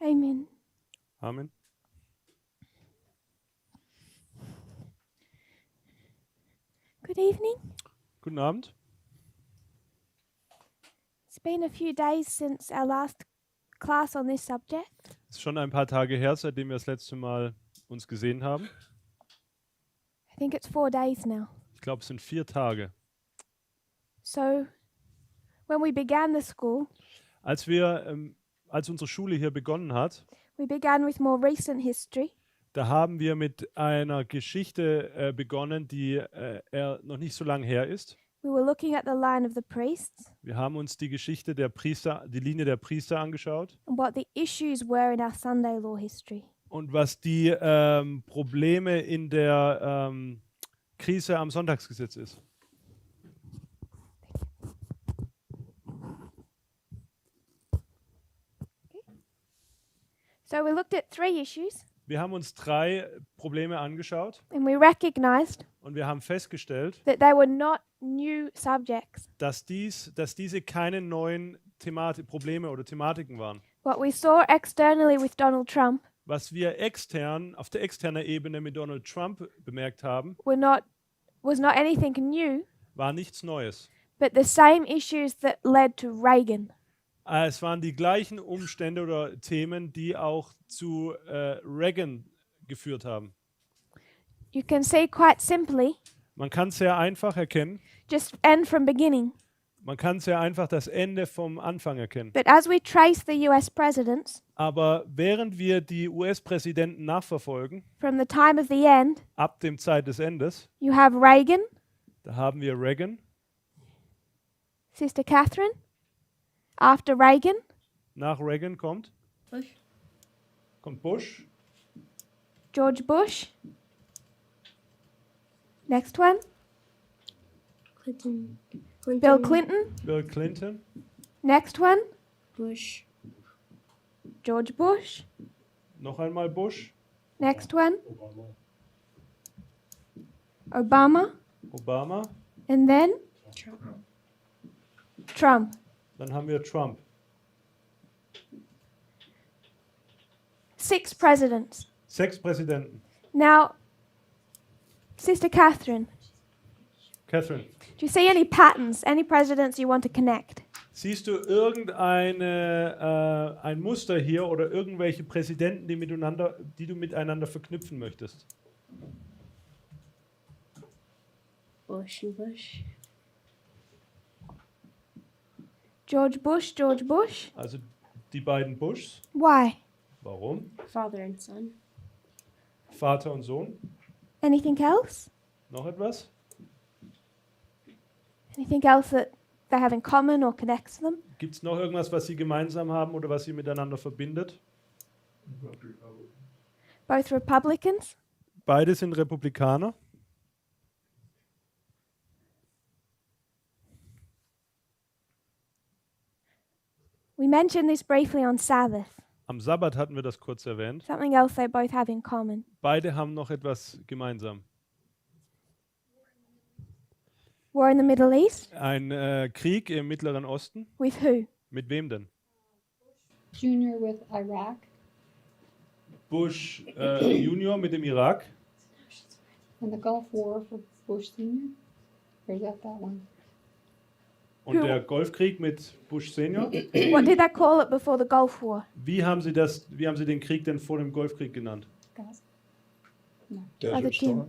Amen. Amen. Good evening. Guten Abend. It's been a few days since our last class on this subject. Es ist schon ein paar Tage her, seitdem wir das letzte Mal uns gesehen haben. I think it's 4 days now. Ich glaube, es sind 4 Tage. So when we began the school, Als unsere Schule hier begonnen hat, we began with more recent history. da haben wir mit einer Geschichte begonnen, die noch nicht so lange her ist. We were looking at the line of the priests Wir haben uns die Geschichte der Priester, die Linie der Priester angeschaut and what the issues were in our Sunday law history. und was die Probleme in der Krise am Sonntagsgesetz ist. So we looked at 3 issues Wir haben uns 3 Probleme angeschaut and we recognized und wir haben festgestellt, that they were not new subjects. dass diese keine neuen Probleme oder Thematiken waren. What we saw externally with Donald Trump Was wir auf der externen Ebene mit Donald Trump bemerkt haben, was not anything new, war nichts Neues. but the same issues that led to Reagan. Es waren die gleichen Umstände oder Themen, die auch zu Reagan geführt haben. You can see quite simply, Man kann sehr einfach erkennen, just end from beginning. man kann sehr einfach das Ende vom Anfang erkennen. But as we trace the US presidents Aber während wir die US-Präsidenten nachverfolgen, from the time of the end, ab dem Zeit des Endes, you have Reagan, da haben wir Reagan, Sister Catherine. After Reagan, nach Reagan kommt Bush, George Bush. Next one, Clinton. Bill Clinton. Bill Clinton, Next one, Bush. George Bush. noch einmal Bush, Next one, Obama. Obama, And then Trump. Trump. dann haben wir Trump. 6 presidents. 6 Präsidenten. Now, Sister Catherine, Catherine, do you see any patterns, any presidents you want to connect? siehst du ein Muster hier oder irgendwelche Präsidenten, die du miteinander verknüpfen möchtest? Bush and Bush. George Bush, George Bush. Also die beiden Bushs. Why? Warum? Father and son. Vater und Sohn. Anything else? Noch etwas? Anything else that they have in common or connects them? Gibt es noch irgendwas, was sie gemeinsam haben oder was sie miteinander verbindet? Both Republicans. Beide sind Republikaner. We mentioned this briefly on Sabbath. Am Sabbat hatten wir das kurz erwähnt. Something else they both have in common. Beide haben noch etwas gemeinsam. War in the Middle East. Ein Krieg im Mittleren Osten. With who? Mit wem denn? Junior with Iraq. Bush Junior mit dem Irak. And the Gulf War for Bush Senior. Or is that one? Und der Golfkrieg mit Bush Senior. What did they call it before the Gulf War? Wie haben Sie den Krieg denn vor dem Golfkrieg genannt? Guys. Other team.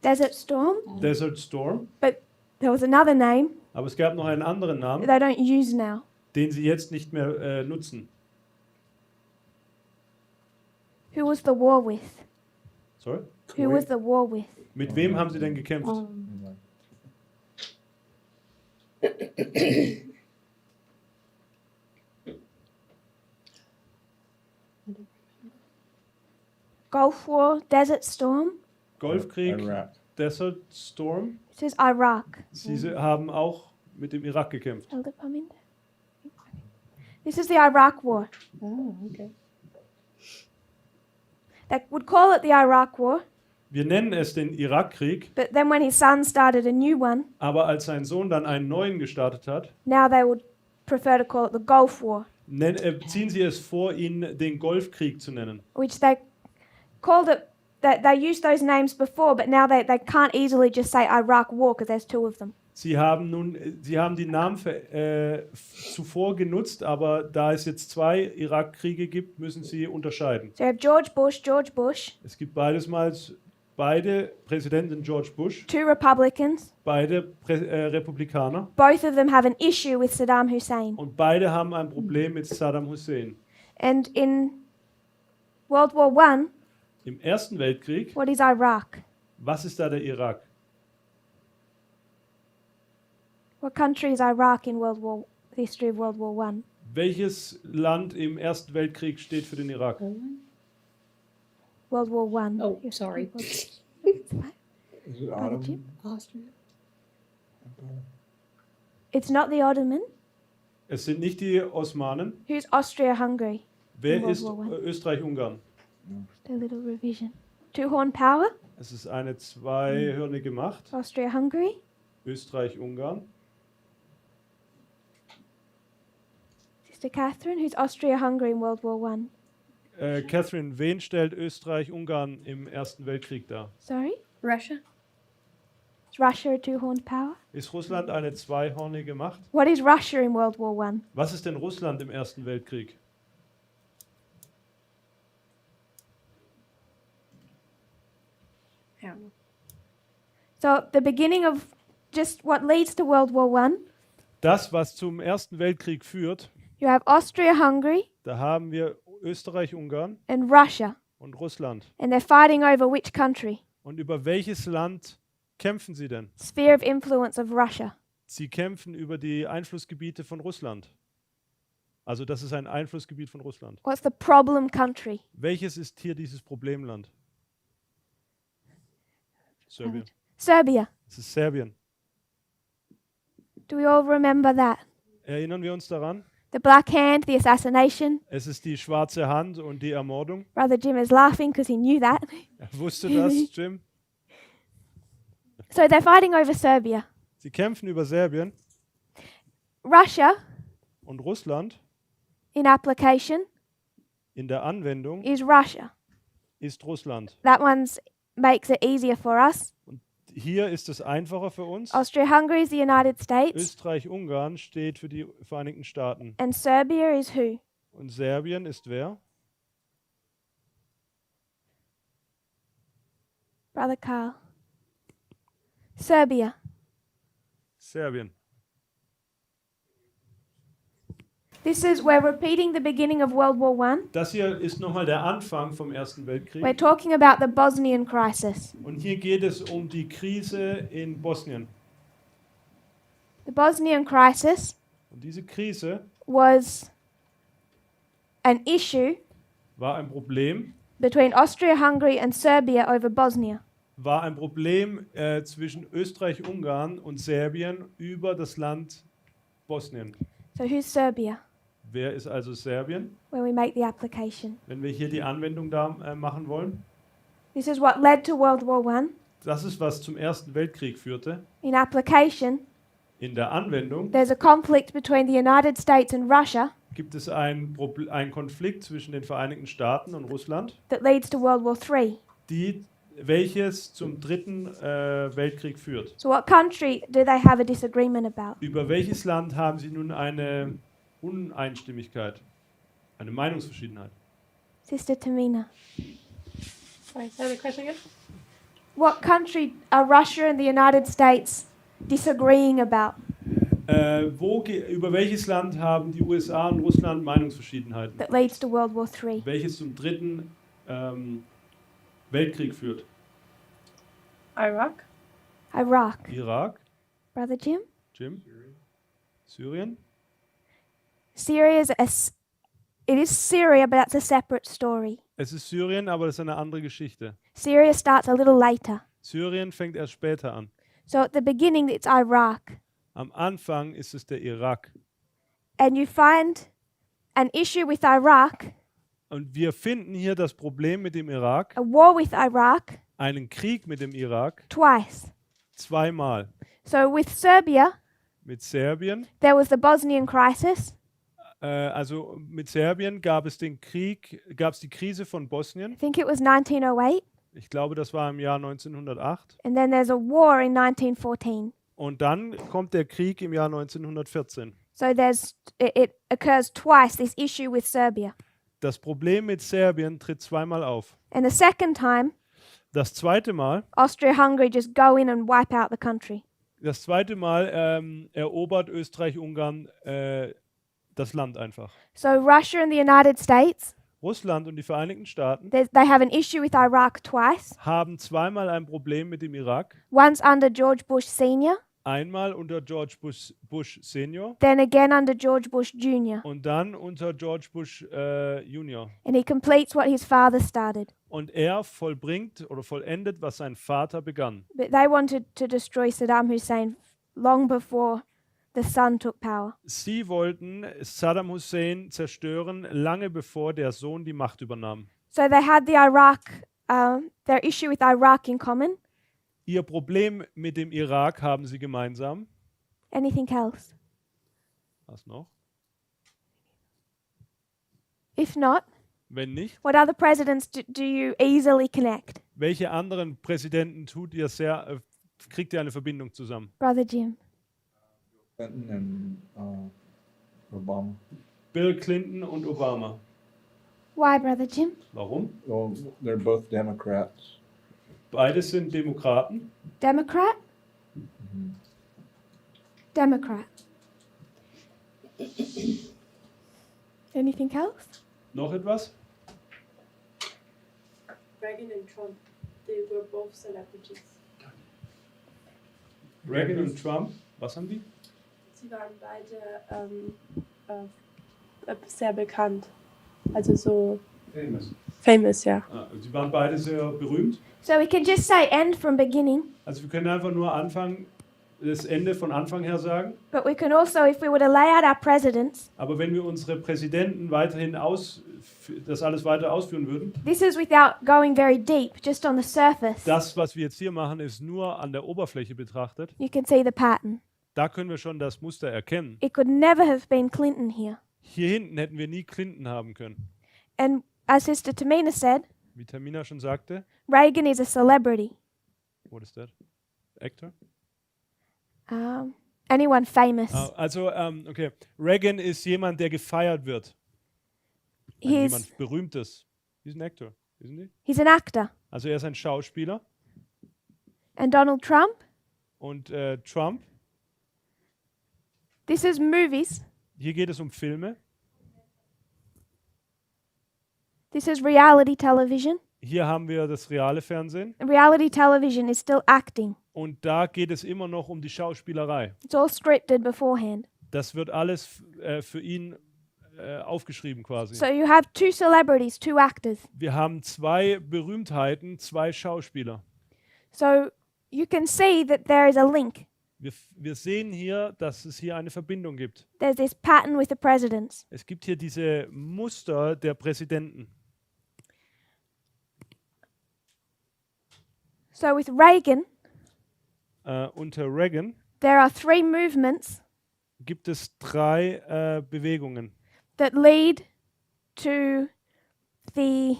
Desert Storm. Desert Storm. But there was another name Aber es gab noch einen anderen Namen, they don't use now. den Sie jetzt nicht mehr nutzen. Who was the war with? Sorry? Who was the war with? Mit wem haben Sie denn gekämpft? Gulf War, Desert Storm. Golfkrieg, Iraq. Desert Storm. It says Iraq. Sie haben auch mit dem Irak gekämpft. Hold it, Paminda. This is the Iraq War. Oh, okay. They would call it the Iraq War, Wir nennen es den Irakkrieg, but then when his son started a new one, aber als sein Sohn dann einen neuen gestartet hat, now they would prefer to call it the Gulf War. ziehen Sie es vor, ihn den Golfkrieg zu nennen. which they called it, that they used those names before, but now they can't easily just say Iraq War because there's two of them. Sie haben die Namen zuvor genutzt, aber da es jetzt 2 Irakkriege gibt, müssen Sie unterscheiden. So you have George Bush, Es gibt beide Präsidenten George Bush, two Republicans. beide Republikaner Both of them have an issue with Saddam Hussein. und beide haben ein Problem mit Saddam Hussein. And in World War I, Im Ersten Weltkrieg, what is Iraq? was ist da der Irak? What country is Iraq in the history of World War I? Welches Land im Ersten Weltkrieg steht für den Irak? Poland? World War I. Oh, sorry. Is it Brother Ottoman? Jim? Austria. Empire? It's not the Ottoman. Es sind nicht die Osmanen. Who's Austria-Hungary? Wer World ist War I. Österreich-Ungarn? A little revision. Two-horn power, Es ist eine zweihörnige Macht. Austria-Hungary. Österreich-Ungarn. Sister Catherine, who's Austria-Hungary in World War I? Catherine, wen stellt Österreich-Ungarn im Ersten Weltkrieg dar? Sorry? Russia? Is Russia a two-horned power? Ist Russland eine zweihornige Macht? What is Russia in World War I? Was ist denn Russland im Ersten Weltkrieg? I don't know. So the beginning of just what leads to World War I, Das, was zum Ersten Weltkrieg führt, you have Austria-Hungary da haben wir Österreich-Ungarn and Russia, und Russland. and they're fighting over which country? Und über welches Land kämpfen sie denn? Sphere of influence of Russia. Sie kämpfen über die Einflussgebiete von Russland. Also das ist ein Einflussgebiet von Russland. What's the problem country? Welches ist hier dieses Problemland? Serbien. Serbia. Es ist Serbien. Do we all remember that? Erinnern wir uns daran? The Black Hand, the assassination. Es ist die schwarze Hand und die Ermordung. Brother Jim is laughing because he knew that. Er wusste das, Jim. So they're fighting over Serbia. Sie kämpfen über Serbien Russia, und Russland in application, in der Anwendung is Russia. ist Russland. That one's makes it easier for us. Hier ist es einfacher für uns. Austria-Hungary is the United States. Österreich-Ungarn steht für die Vereinigten Staaten. And Serbia is who? Und Serbien ist wer? Brother Carl. Serbia. Serbien. We're repeating the beginning of World War I. Das hier ist nochmal der Anfang vom Ersten Weltkrieg. We're talking about the Bosnian crisis. Und hier geht es um die Krise in Bosnien. The Bosnian crisis Und diese Krise was an issue war ein Problem, between Austria-Hungary and Serbia over Bosnia. zwischen Österreich-Ungarn und Serbien über das Land Bosnien. So who's Serbia Wer ist also Serbien, when we make the application? wenn wir hier die Anwendung da machen wollen? This is what led to World War I. Das ist, was zum Ersten Weltkrieg führte. In application, In der Anwendung there's a conflict between the United States and Russia gibt es einen Konflikt zwischen den Vereinigten Staaten und Russland, that leads to World War III. welches zum Dritten Weltkrieg führt. So what country do they have a disagreement about? Über welches Land haben Sie nun eine Uneinstimmigkeit, eine Meinungsverschiedenheit? Sister Tamina. Sorry, say the question again? What country are Russia and the United States disagreeing about? Über welches Land haben die USA und Russland Meinungsverschiedenheiten? That leads to World War III. Welches zum Dritten Weltkrieg führt? Iraq? Iraq. Irak, Brother Jim? Jim? Syrien? Syria it is Syria, but that's a separate story. Es ist Syrien, aber das ist eine andere Geschichte. Syria starts a little later. Syrien fängt erst später an. So at the beginning, it's Iraq. Am Anfang ist es der Irak. And you find an issue with Iraq, Und wir finden hier das Problem mit dem Irak, a war with Iraq, einen Krieg mit dem Irak, twice. zweimal. So with Serbia, Mit Serbien, there was the Bosnian crisis, Also mit Serbien gab es die Krise von Bosnien. I think it was 1908. Ich glaube, das war im Jahr 1908. And then there's a war in 1914. Und dann kommt der Krieg im Jahr 1914. So it occurs twice, this issue with Serbia. Das Problem mit Serbien tritt zweimal auf. And the second time, Das zweite Mal Austria-Hungary just go in and wipe out the country. Erobert Österreich-Ungarn das Land einfach. So Russia and the United States, Russland und die Vereinigten Staaten they have an issue with Iraq twice. haben zweimal ein Problem mit dem Irak. Once under George Bush Sr., Einmal unter George Bush Senior then again under George Bush Jr. und dann unter George Bush Junior. And he completes what his father started. Und er vollendet, was sein Vater begann. But they wanted to destroy Saddam Hussein long before the son took power. Sie wollten Saddam Hussein zerstören, lange bevor der Sohn die Macht übernahm. So they had their issue with Iraq in common. Ihr Problem mit dem Irak haben sie gemeinsam. Anything else? Was noch? If not, Wenn nicht, what other presidents do you easily connect? welche anderen Präsidenten kriegt ihr eine Verbindung zusammen? Brother Jim. Clinton and Obama. Bill Clinton und Obama. Why, Brother Jim? Warum? Well, they're both Democrats. Beide sind Demokraten. Democrat? Democrat. Anything else? Noch etwas? Reagan and Trump, they were both celebrities. Reagan und Trump, was haben die? Sie waren beide sehr bekannt. Also so famous, ja. Sie waren beide sehr berühmt. So we can just say end from beginning, Also wir können einfach nur das Ende von Anfang her sagen. but we can also, if we were to lay out our presidents, Aber wenn wir unsere Präsidenten weiterhin das alles weiter ausführen würden, this is without going very deep, just on the surface. das, was wir jetzt hier machen, ist nur an der Oberfläche betrachtet. You can see the pattern. Da können wir schon das Muster erkennen. It could never have been Clinton here. Hier hinten hätten wir nie Clinton haben können. And as Sister Tamina said, Wie Tamina schon sagte. Reagan is a celebrity. What is that? Actor? Anyone famous. Okay. Reagan ist jemand, der gefeiert wird. Jemand Berühmtes. He's an actor, isn't he? He's an actor. Also er ist ein Schauspieler. And Donald Trump, Und Trump, this is movies. hier geht es um Filme. This is reality television. Hier haben wir das reale Fernsehen. And reality television is still acting. Und da geht es immer noch um die Schauspielerei. It's all scripted beforehand. Das wird alles für ihn aufgeschrieben quasi. So you have two celebrities, two actors. Wir haben zwei Berühmtheiten, zwei Schauspieler. So you can see that there is a link. Wir sehen hier, dass es hier eine Verbindung gibt. There's this pattern with the presidents. Es gibt hier diese Muster der Präsidenten. So with Reagan, Unter Reagan there are three movements gibt es drei Bewegungen, that lead to the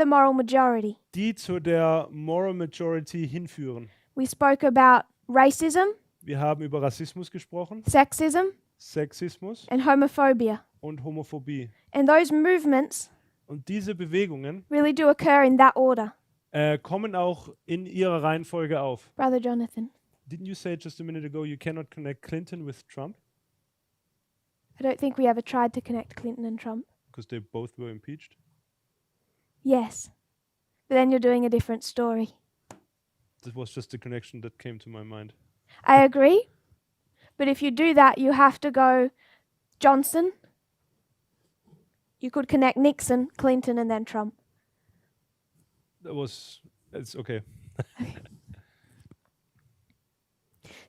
moral majority. die zu der Moral Majority hinführen. We spoke about racism, Wir haben über Rassismus gesprochen, sexism, Sexismus and homophobia. und Homophobie. And those movements Und diese Bewegungen really do occur in that order. kommen auch in ihrer Reihenfolge auf. Brother Jonathan, Didn't you say just a minute ago you cannot connect Clinton with Trump? I don't think we ever tried to connect Clinton and Trump. Because they both were impeached? Yes. But then you're doing a different story. That was just the connection that came to my mind. I agree. But if you do that, you have to go Johnson. You could connect Nixon, Clinton, and then Trump. It's okay.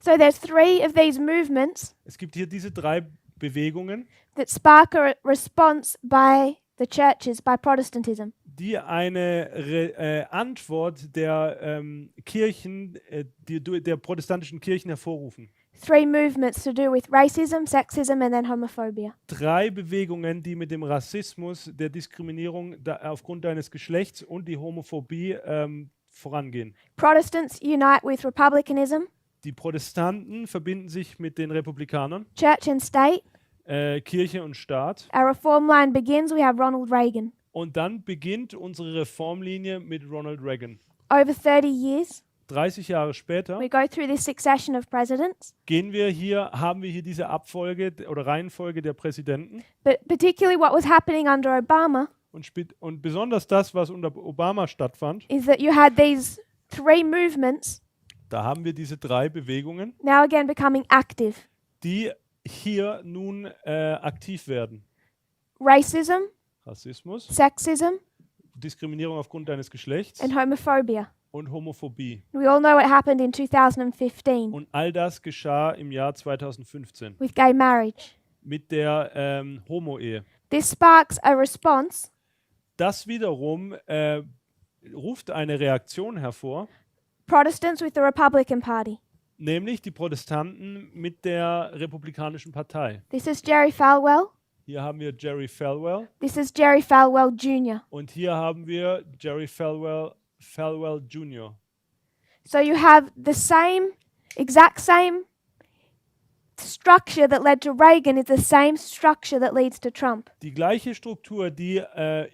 So there's three of these movements Es gibt hier diese drei Bewegungen, that spark a response by the churches, by Protestantism. die eine Antwort der Kirchen, der protestantischen Kirchen hervorrufen. three movements to do with racism, sexism, and then homophobia. 3 Bewegungen, die mit dem Rassismus, der Diskriminierung aufgrund deines Geschlechts und die Homophobie vorangehen. Protestants unite with republicanism, Die Protestanten verbinden sich mit den Republikanern, church and state. Kirche und Staat. Our reform line begins. We have Ronald Reagan. Und dann beginnt unsere Reformlinie mit Ronald Reagan. Over 30 years, 30 Jahre später we go through this succession of presidents, haben wir hier diese Abfolge oder Reihenfolge der Präsidenten. but particularly what was happening under Obama Und besonders das, was unter Obama stattfand, is that you had these three movements da haben wir diese 3 Bewegungen, now again becoming active. die hier nun aktiv werden. Racism, Rassismus, sexism, Diskriminierung aufgrund deines Geschlechts and homophobia. und Homophobie. We all know what happened in 2015 Und all das geschah im Jahr 2015 with gay marriage. mit der Homo-Ehe. This sparks a response Das wiederum ruft eine Reaktion hervor, Protestants with the Republican Party. nämlich die Protestanten mit der Republikanischen Partei. This is Jerry Falwell. Hier haben wir Jerry Falwell This is Jerry Falwell Jr. und hier haben wir Jerry Falwell Jr. So you have the exact same structure that led to Reagan is the same structure that leads to Trump. Die gleiche Struktur, die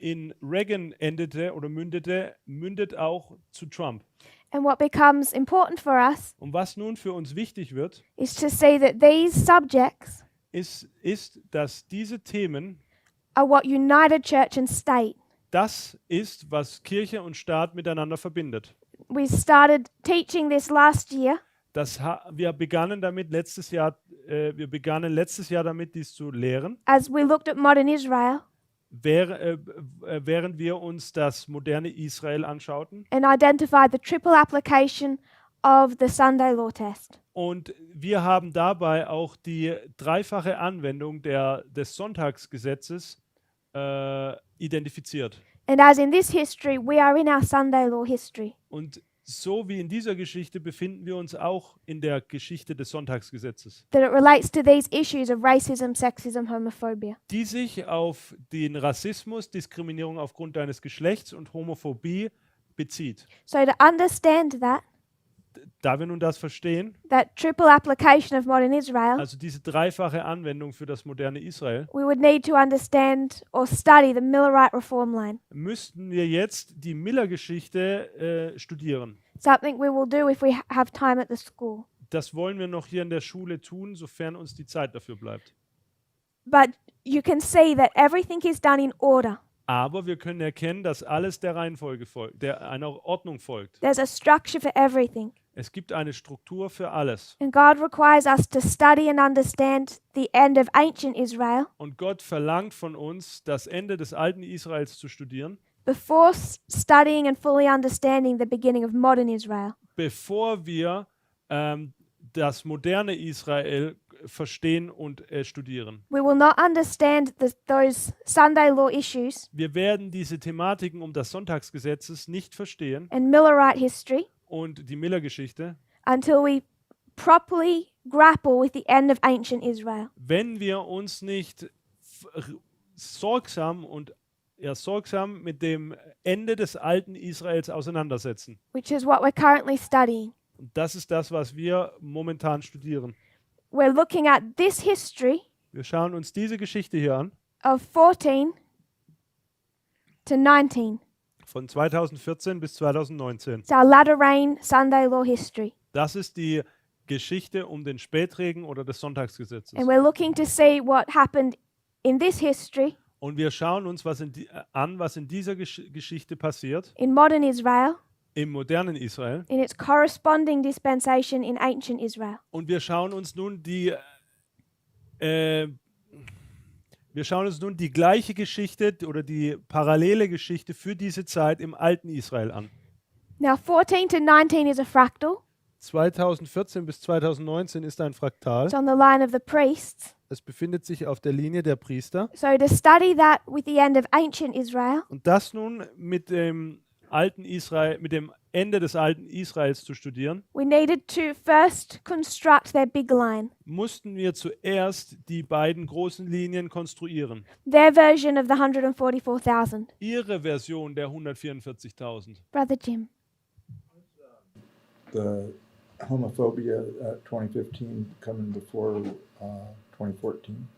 in Reagan endete oder mündet auch zu Trump. And what becomes important for us Und was nun für uns wichtig wird, is to see that these subjects ist, dass diese Themen, are what united church and state. das ist, was Kirche und Staat miteinander verbindet. We started teaching this last year, Wir begannen letztes Jahr damit, dies zu lehren, as we looked at modern Israel während wir uns das moderne Israel anschauten. and identified the triple application of the Sunday law test. Und wir haben dabei auch die dreifache Anwendung des Sonntagsgesetzes identifiziert. And as in this history, we are in our Sunday law history. Und so wie in dieser Geschichte befinden wir uns auch in der Geschichte des Sonntagsgesetzes, That it relates to these issues of racism, sexism, homophobia. die sich auf den Rassismus, Diskriminierung aufgrund deines Geschlechts und Homophobie bezieht. So to understand that Da wir nun das verstehen, triple application of modern Israel, also diese dreifache Anwendung für das moderne Israel, we would need to understand or study the Millerite reform line. müssten wir jetzt die Miller-Geschichte studieren. Something we will do if we have time at the school. Das wollen wir noch hier in der Schule tun, sofern uns die Zeit dafür bleibt. But you can see that everything is done in order. Aber wir können erkennen, dass alles der Reihenfolge folgt, einer Ordnung folgt. There's a structure for everything. Es gibt eine Struktur für alles. And God requires us to study and understand the end of ancient Israel Und Gott verlangt von uns, das Ende des alten Israels zu studieren, before studying and fully understanding the beginning of modern Israel. bevor wir das moderne Israel verstehen und studieren. We will not understand those Sunday law issues Wir werden diese Thematiken das Sonntagsgesetzes nicht verstehen and Millerite history und die Miller-Geschichte, until we properly grapple with the end of ancient Israel. wenn wir uns nicht sorgsam mit dem Ende des alten Israels auseinandersetzen. Which is what we're currently studying. Und das ist das, was wir momentan studieren. We're looking at this history Wir schauen uns diese Geschichte hier an, of 14 to 19. von 2014 bis 2019. It's our latter rain Sunday law history. Das ist die Geschichte um den Spätregen oder des Sonntagsgesetzes. And we're looking to see what happened in this history Und wir schauen uns was in dieser Geschichte passiert, in modern Israel, im modernen Israel. in its corresponding dispensation in ancient Israel. Und wir schauen uns nun die gleiche Geschichte oder die parallele Geschichte für diese Zeit im alten Israel an. Now 14 to 19 is a fractal. 2014 bis 2019 ist ein Fraktal. It's on the line of the priests. Es befindet sich auf der Linie der Priester. So to study that with the end of ancient Israel, Und das nun mit dem alten Israel, mit dem Ende des alten Israels zu studieren, we needed to first construct their big line, mussten wir zuerst die beiden großen Linien konstruieren. their version of the 144,000. Ihre Version der 144.000. Brother Jim. The homophobia at 2015 coming before 2014.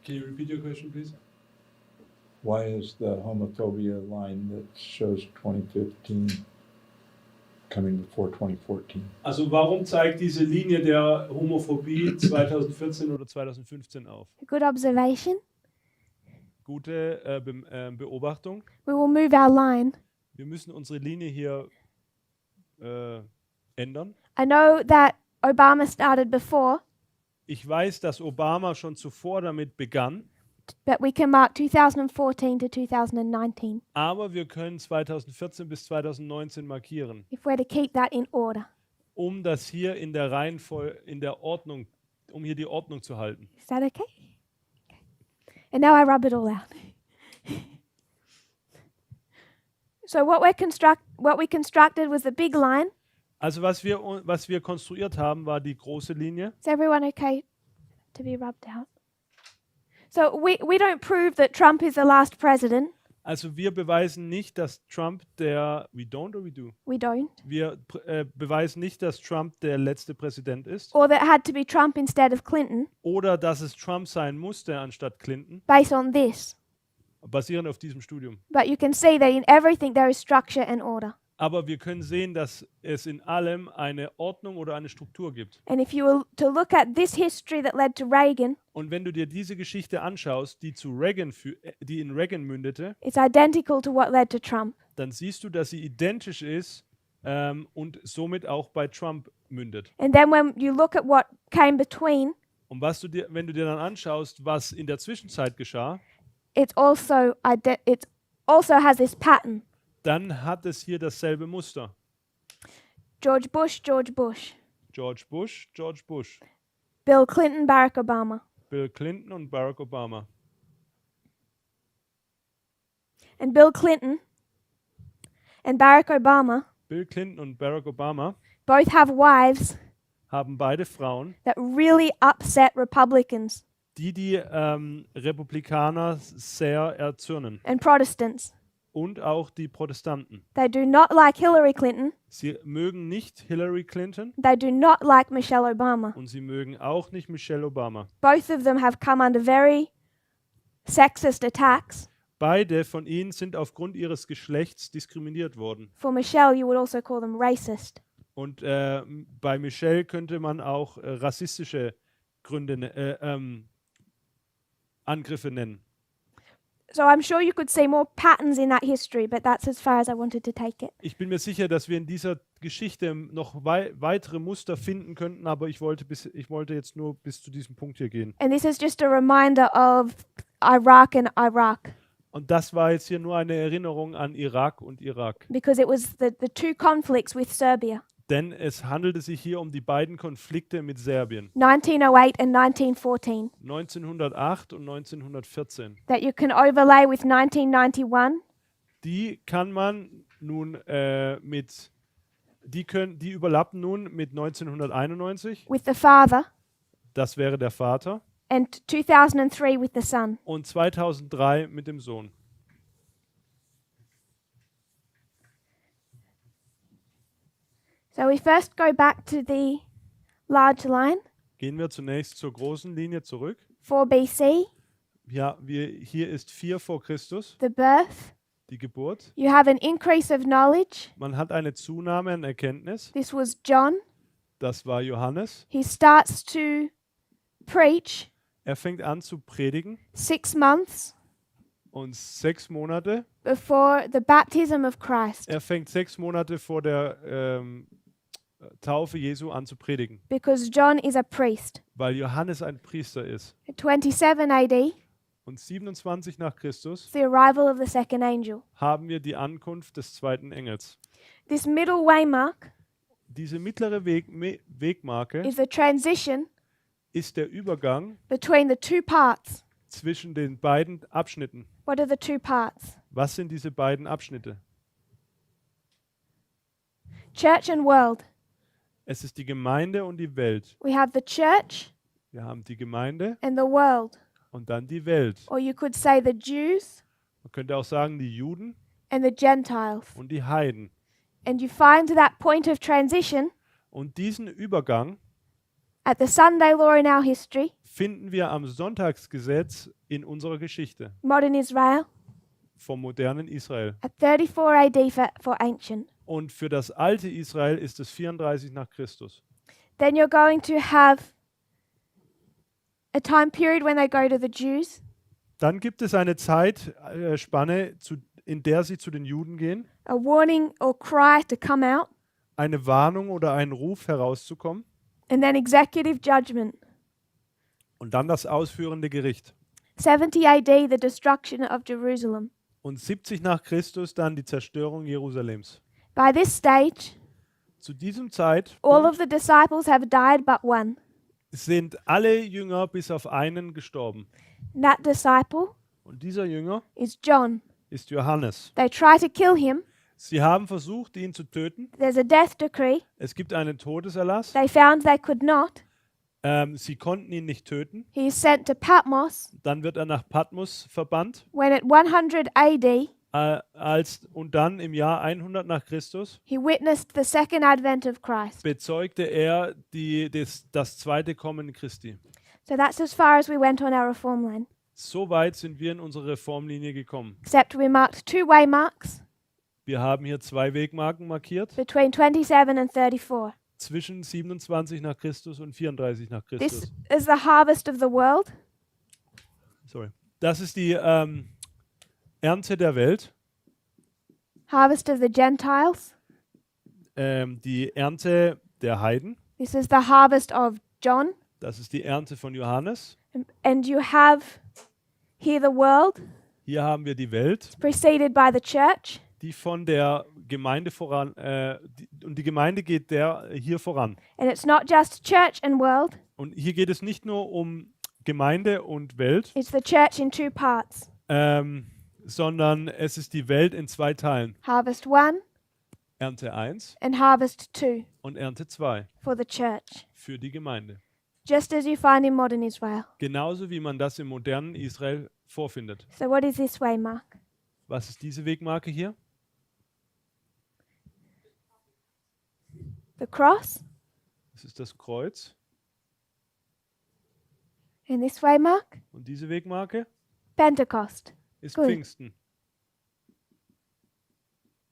Can you repeat your question, please? Why is the homophobia line that shows 2015 coming before 2014? Also warum zeigt diese Linie der Homophobie 2014 oder 2015 auf? A good observation. Gute Beobachtung. We will move our line. Wir müssen unsere Linie hier ändern. I know that Obama started before, Ich weiß, dass Obama schon zuvor damit begann, but we can mark 2014 to 2019 aber wir können 2014 bis 2019 markieren, if we're to keep that in order. um das hier in der Reihenfolge, in der Ordnung, um hier die Ordnung zu halten. Is that okay? And now I rub it all out. So what we constructed was the big line. Also was wir konstruiert haben, war die große Linie. Is everyone okay to be rubbed out? So we don't prove that Trump is the last president. Also wir beweisen nicht, dass Trump we don't or we do? We don't. Wir beweisen nicht, dass Trump der letzte Präsident ist Or that it had to be Trump instead of Clinton, oder dass es Trump sein musste anstatt Clinton, based on this. basierend auf diesem Studium. But you can see that in everything there is structure and order. Aber wir können sehen, dass es in allem eine Ordnung oder eine Struktur gibt. And if you were to look at this history that led to Reagan, Und wenn du dir diese Geschichte anschaust, die in Reagan mündete, it's identical to what led to Trump. dann siehst du, dass sie identisch ist und somit auch bei Trump mündet. And then when you look at what came between, Und wenn du dir dann anschaust, was in der Zwischenzeit geschah, it also has this pattern. dann hat es hier dasselbe Muster. George Bush, George Bush. George Bush, George Bush, Bill Clinton, Barack Obama. Bill Clinton und Barack Obama. And Bill Clinton and Barack Obama Bill Clinton und Barack Obama both have wives haben beide Frauen, that really upset Republicans die Republikaner sehr erzürnen and Protestants. und auch die Protestanten. They do not like Hillary Clinton. Sie mögen nicht Hillary Clinton They do not like Michelle Obama. und sie mögen auch nicht Michelle Obama. Both of them have come under very sexist attacks. Beide von ihnen sind aufgrund ihres Geschlechts diskriminiert worden. For Michelle, you would also call them racist. Und bei Michelle könnte man auch rassistische Angriffe nennen. So I'm sure you could see more patterns in that history, but that's as far as I wanted to take it. Ich bin mir sicher, dass wir in dieser Geschichte noch weitere Muster finden könnten, aber ich wollte jetzt nur bis zu diesem Punkt hier gehen. And this is just a reminder of Iraq and Iraq, Und das war jetzt hier nur eine Erinnerung an Irak und Irak. because it was the two conflicts with Serbia, Denn es handelte sich hier um die beiden Konflikte mit Serbien, 1908 and 1914, 1908 und 1914. that you can overlay with 1991 Die kann man nun die überlappen nun mit 1991, with the father das wäre der Vater, and 2003 with the son. und 2003 mit dem Sohn. So we first go back to the large line, Gehen wir zunächst zur großen Linie zurück. 4 BC, Ja, hier ist 4 vor Christus, the birth. die Geburt. You have an increase of knowledge. Man hat eine Zunahme an Erkenntnis. This was John. Das war Johannes. He starts to preach Er fängt an zu predigen 6 months und 6 Monate. before the baptism of Christ, Er fängt 6 Monate vor der Taufe Jesu an zu predigen, because John is a priest. weil Johannes ein Priester ist. At 27 AD, Und 27 nach Christus the arrival of the second angel. haben wir die Ankunft des zweiten Engels. This middle waymark Diese mittlere Wegmarke is the transition ist der Übergang between the two parts. zwischen den beiden Abschnitten. What are the two parts? Was sind diese beiden Abschnitte? Church and world. Es ist die Gemeinde und die Welt. We have the church Wir haben die Gemeinde and the world. und dann die Welt. Or you could say the Jews Man könnte auch sagen, die Juden and the Gentiles. und die Heiden. And you find that point of transition Und diesen Übergang at the Sunday law in our history, finden wir am Sonntagsgesetz in unserer Geschichte modern Israel, vom modernen Israel. at 34 AD for ancient. Und für das alte Israel ist es 34 nach Christus. Then you're going to have a time period when they go to the Jews, Dann gibt es eine Zeitspanne, in der sie zu den Juden gehen, a warning or cry to come out, eine Warnung oder einen Ruf herauszukommen and then executive judgment. und dann das ausführende Gericht. 70 AD, the destruction of Jerusalem. Und 70 nach Christus dann die Zerstörung Jerusalems. By this stage, Zu diesem all Zeitpunkt of the disciples have died but one. sind alle Jünger bis auf einen gestorben. And that disciple Und dieser Jünger is John. ist Johannes. They try to kill him. Sie haben versucht, ihn zu töten. There's a death decree. Es gibt einen Todeserlass. They found they could not. Sie konnten ihn nicht töten. He is sent to Patmos Dann wird er nach Patmos verbannt. when at 100 AD Und dann im Jahr 100 nach Christus he witnessed the second advent of Christ. bezeugte er das zweite Kommen Christi. So that's as far as we went on our reform line. So weit sind wir in unsere Reformlinie gekommen. Except we marked two waymarks Wir haben hier 2 Wegmarken markiert, between 27 and 34. zwischen 27 nach Christus und 34 nach This Christus. is the harvest of the world. Sorry. Das ist die Ernte der Welt, Harvest of the Gentiles. die Ernte der Heiden. This is the harvest of John. Das ist die Ernte von Johannes. And you have here the world, Hier haben wir die Welt, preceded by the church. die von der Gemeinde voran, und die Gemeinde geht hier voran. And it's not just church and world, Und hier geht es nicht nur um Gemeinde und Welt, it's the church in two parts. sondern es ist die Welt in 2 Teilen. Harvest 1 Ernte 1 and harvest 2 und Ernte 2 for the church. für die Gemeinde. Just as you find in modern Israel. Genauso wie man das im modernen Israel vorfindet. So what is this waymark? Was ist diese Wegmarke hier? The cross. Das ist das Kreuz. And this waymark? Und diese Wegmarke Pentecost. ist Gut. Pfingsten.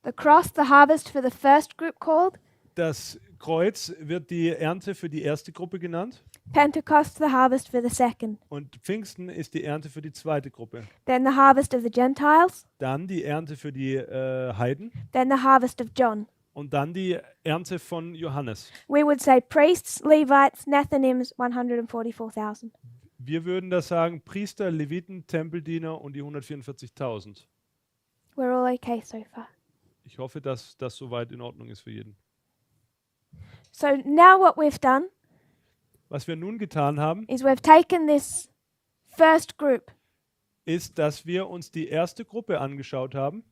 The cross, the harvest for the first group called. Das Kreuz wird die Ernte für die erste Gruppe genannt. Pentecost, the harvest for the second. Und Pfingsten ist die Ernte für die zweite Gruppe. Then the harvest of the Gentiles. Dann die Ernte für die Heiden. Then the harvest of John. Und dann die Ernte von Johannes. We would say priests, Levites, Nethinims, 144,000. Wir würden da sagen, Priester, Leviten, Tempeldiener und die 144.000. We're all okay so far. Ich hoffe, dass das soweit in Ordnung ist für jeden. So now what we've done Was wir nun getan haben, is we've taken this first group, ist, dass wir uns die erste Gruppe angeschaut haben.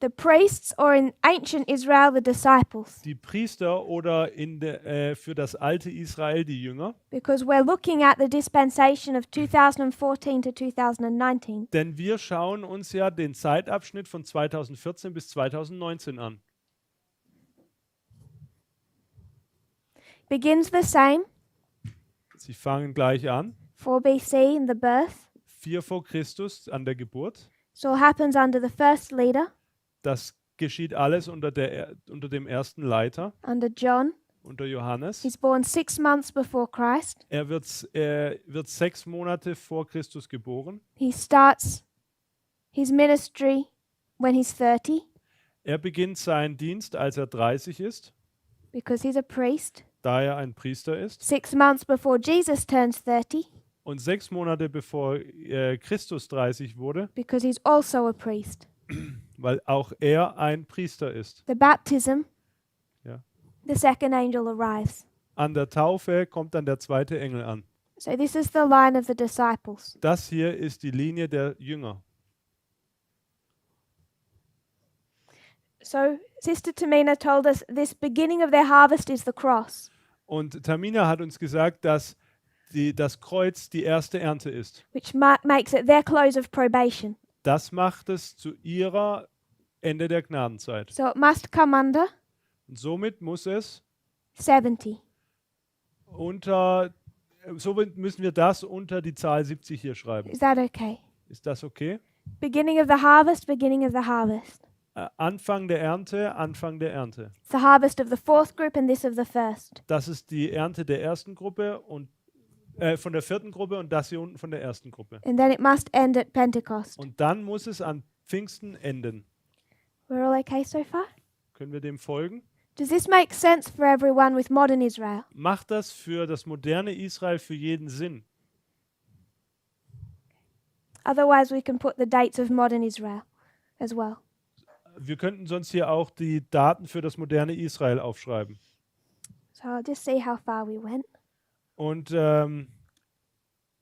the priests, or in ancient Israel, the disciples, Die Priester oder für das alte Israel die Jünger. because we're looking at the dispensation of 2014 to 2019. Denn wir schauen uns ja den Zeitabschnitt von 2014 bis 2019 an. Begins the same, Sie fangen gleich an. 4 BC in the birth. 4 vor Christus an der Geburt. So happens under the first leader, Das geschieht alles unter dem ersten Leiter, under John. unter Johannes. He's born 6 months before Christ. Er wird 6 Monate vor Christus geboren. He starts his ministry when he's 30 Er beginnt seinen Dienst, als er 30 ist, because he's a priest. da er ein Priester ist. 6 months before Jesus turns 30 Und 6 Monate bevor Christus 30 wurde, because he's also a priest. weil auch er ein Priester ist. The baptism, Ja. the second angel arrives. An der Taufe kommt dann der zweite Engel an. So this is the line of the disciples. Das hier ist die Linie der Jünger. So Sister Tamina told us this beginning of their harvest is the cross. Und Tamina hat uns gesagt, dass das Kreuz die erste Ernte ist. Which makes it their close of probation. Das macht es zu ihrer Ende der Gnadenzeit. So it must come under Und somit muss es 70. somit müssen wir das unter die Zahl 70 hier schreiben. Is that okay? Ist das okay? Beginning of the harvest, beginning of the harvest. Anfang der Ernte, Anfang der Ernte. It's the harvest of the fourth group and this of the first. Das ist die Ernte der ersten Gruppe und von der vierten Gruppe und das hier unten von der ersten Gruppe. And then it must end at Pentecost. Und dann muss es an Pfingsten enden. We're all okay so far? Können wir dem folgen? Does this make sense for everyone with modern Israel? Macht das für das moderne Israel für jeden Sinn? Otherwise, we can put the dates of modern Israel as well. Wir könnten sonst hier auch die Daten für das moderne Israel aufschreiben. So I'll just see how far we went. Und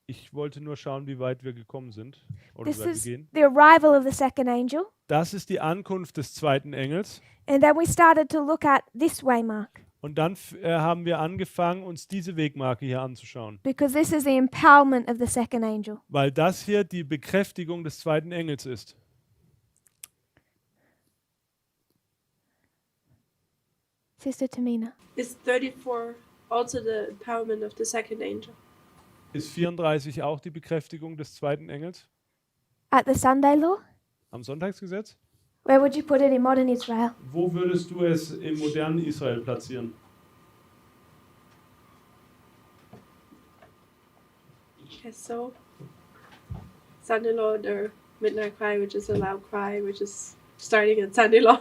ich wollte nur schauen, wie weit wir gekommen sind. Oder This wie weit is wir gehen. the arrival of the second angel. Das ist die Ankunft des zweiten Engels. And then we started to look at this waymark Und dann haben wir angefangen, uns diese Wegmarke hier anzuschauen. because this is the empowerment of the second angel. Weil das hier die Bekräftigung des zweiten Engels ist. Sister Tamina. Is 34 also the empowerment of the second angel? Ist 34 auch die Bekräftigung des zweiten Engels? At the Sunday law? Am Sonntagsgesetz? Where would you put it in modern Israel? Wo würdest du es im modernen Israel platzieren? Okay, so Sunday law or midnight cry, which is a loud cry, which is starting at Sunday law.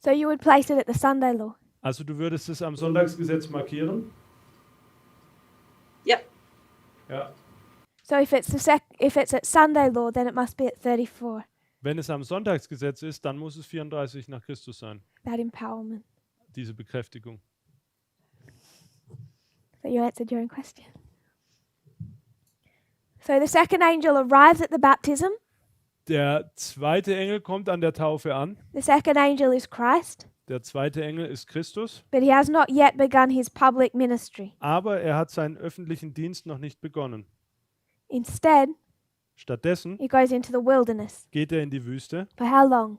So you would place it at the Sunday law. Also du würdest es am Sonntagsgesetz markieren? Yep. Ja. So if it's at Sunday law, then it must be at 34. Wenn es am Sonntagsgesetz ist, dann muss es 34 nach Christus sein. That empowerment. Diese Bekräftigung. So you answered your own question. So the second angel arrives at the baptism. Der zweite Engel kommt an der Taufe an. The second angel is Christ, Der zweite Engel ist Christus. but he has not yet begun his public ministry. Aber er hat seinen öffentlichen Dienst noch nicht begonnen. Instead, Stattdessen he goes into the wilderness. geht er in die Wüste. For how long?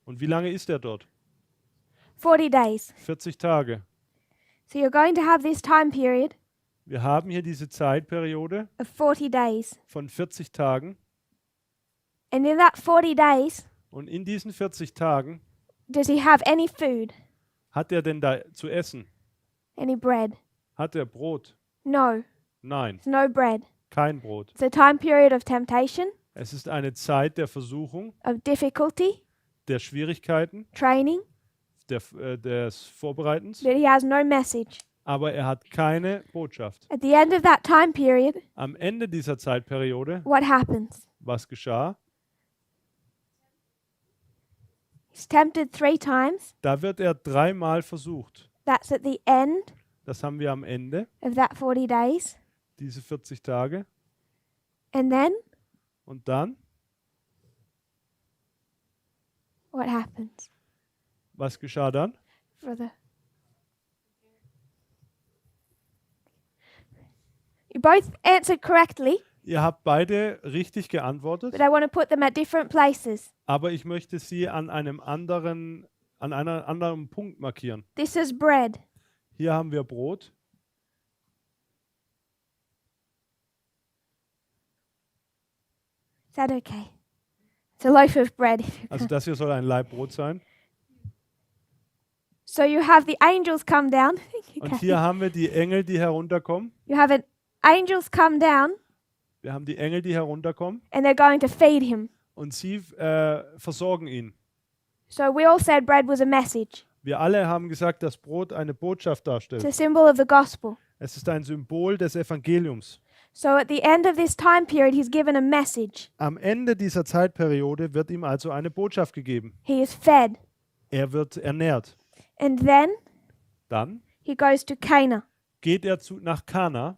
Und wie lange ist er dort? 40 days. 40 Tage. So you're going to have this time period Wir haben hier diese Zeitperiode of 40 days. von 40 Tagen. And in that 40 days, Und in diesen 40 Tagen does he have any food? hat er denn da zu essen? Any bread? Hat er Brot? No, Nein, there's no bread. kein Brot. It's a time period of temptation, Es ist eine Zeit der Versuchung, of difficulty, der Schwierigkeiten, training, des Vorbereitens. but he has no message. Aber er hat keine Botschaft. At the end of that time period, Am Ende dieser Zeitperiode, what happens? was geschah? He's tempted 3 times. Da wird er 3-mal versucht. That's at the end Das haben wir am Ende, of that 40 days. diese 40 Tage. And then Und dann, what happens? was geschah dann? Brother. You both answered correctly, Ihr habt beide richtig geantwortet, but I want to put them at different places. aber ich möchte sie an einem anderen Punkt markieren. This is bread. Hier haben wir Brot. Is that okay? It's a loaf of bread. If you Also can. das hier soll ein Laib Brot sein. So you have the angels come down. Und hier haben wir die Engel, die herunterkommen. You have angels come down, Wir haben die Engel, die herunterkommen. and they're going to feed him. Und sie versorgen ihn. So we all said bread was a message. Wir alle haben gesagt, dass Brot eine Botschaft It's a darstellt. symbol of the gospel. Es ist ein Symbol des Evangeliums. So at the end of this time period, he's given a message. Am Ende dieser Zeitperiode wird ihm also eine Botschaft gegeben. He is fed. Er wird ernährt. And then Dann he goes to Cana. geht er nach Kana.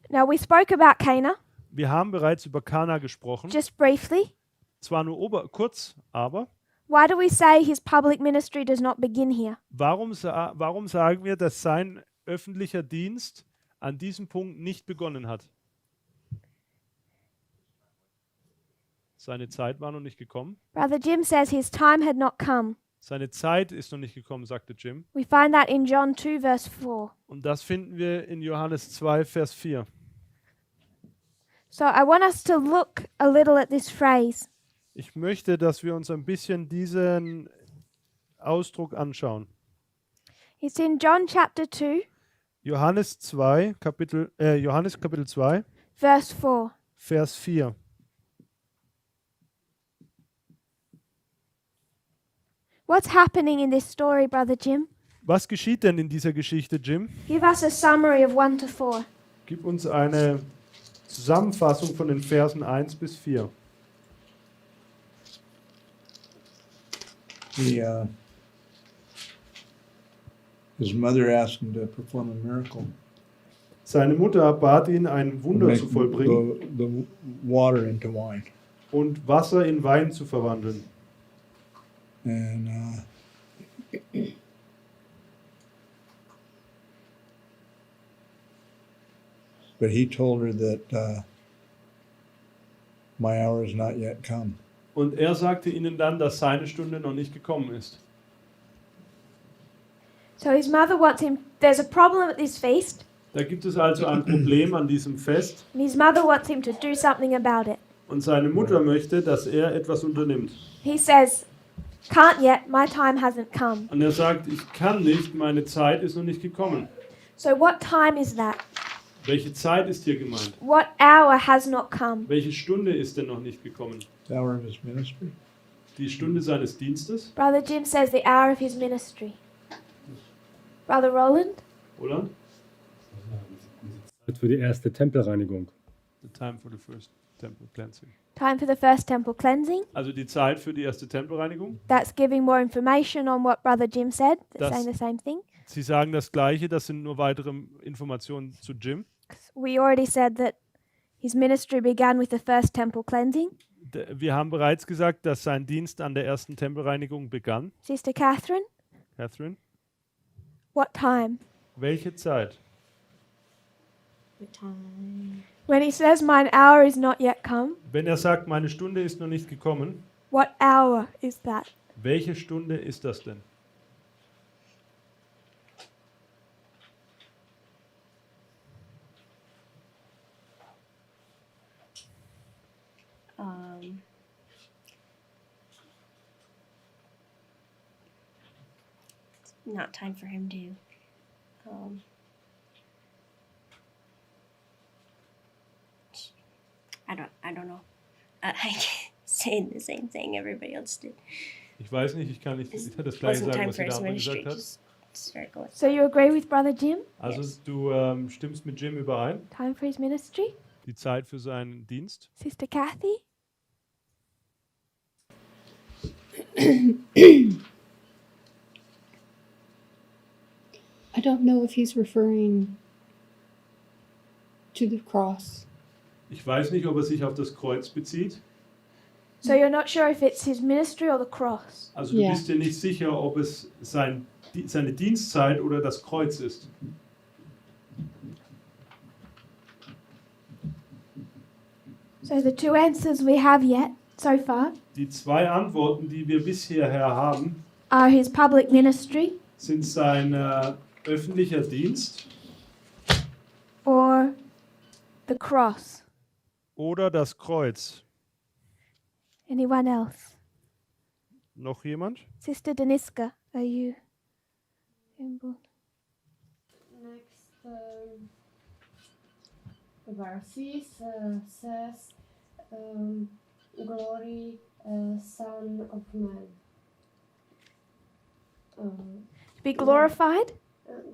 Now we spoke about Cana Wir haben bereits über Kana gesprochen, just briefly. zwar nur kurz, aber why do we say his public ministry does not begin here? warum sagen wir, dass sein öffentlicher Dienst an diesem Punkt nicht begonnen hat? Seine Zeit war noch nicht gekommen. Brother Jim says his time had not come. Seine Zeit ist noch nicht gekommen, sagte Jim. We find that in John 2, verse 4. Und das finden wir in Johannes 2, Vers 4. So I want us to look a little at this phrase. Ich möchte, dass wir uns ein bisschen diesen Ausdruck anschauen. It's in John chapter 2, Johannes Kapitel 2, verse 4. Vers 4. What's happening in this story, Brother Jim? Was geschieht denn in dieser Geschichte, Jim? Give us a summary of 1 to 4. Gib uns eine Zusammenfassung von den Versen 1 bis 4. His mother asked him to perform a miracle. Seine Mutter bat ihn, ein Wunder Make zu vollbringen the water into wine. und Wasser in Wein zu verwandeln. And but he told her that my hour is not yet come. Und er sagte ihnen dann, dass seine Stunde noch nicht gekommen ist. So his mother wants him, there's a problem at this feast, Da gibt es also ein Problem an diesem Fest and his mother wants him to do something about it. und seine Mutter möchte, dass er etwas unternimmt. He says, can't yet, my time hasn't come. Und er sagt, ich kann nicht, meine Zeit ist noch nicht gekommen. So what time is that? Welche Zeit ist hier gemeint? What hour has not come? Welche Stunde ist denn noch nicht gekommen? The hour of his ministry. Die Stunde seines Dienstes, Brother Jim says the hour of his ministry. Brother Roland? oder? Für die erste Tempelreinigung. The time for the first temple cleansing. Time for the first temple cleansing. Also die Zeit für die erste Tempelreinigung. That's giving more information on what Brother Jim said. That's Das- saying the same thing. Sie sagen das Gleiche, das sind nur weitere Informationen zu Jim. We already said that his ministry began with the first temple cleansing. Wir haben bereits gesagt, dass sein Dienst an der ersten Tempelreinigung begann. Sister Catherine, Catherine, what time? welche Zeit? When he says, mine hour is not yet come, Wenn er sagt, meine Stunde ist noch nicht gekommen, what hour is that? welche Stunde ist das denn? Not time for him to I don't know. I keep saying the same thing everybody else did. Ich weiß nicht, ich kann nicht das It gleiche wasn't sagen, time was for die his Dame ministry. gesagt hat. Just start going. So you agree with Brother Jim? Also Yes. du stimmst mit Jim überein, Time for his ministry? die Zeit für seinen Dienst. Sister Kathy? I don't know if he's referring to the cross. Ich weiß nicht, ob er sich auf das Kreuz bezieht. So you're not sure if it's his ministry or the cross? Also du Ja. bist dir nicht sicher, ob es seine Dienstzeit oder das Kreuz ist. So the two answers we have yet so far Die zwei Antworten, die wir bisher haben, are his public ministry sind sein öffentlicher Dienst or the cross. oder das Kreuz. Anyone else? Noch jemand? Sister Deniska, are you involved? Next, verses says, "Glory, Son of Man." To be glorified?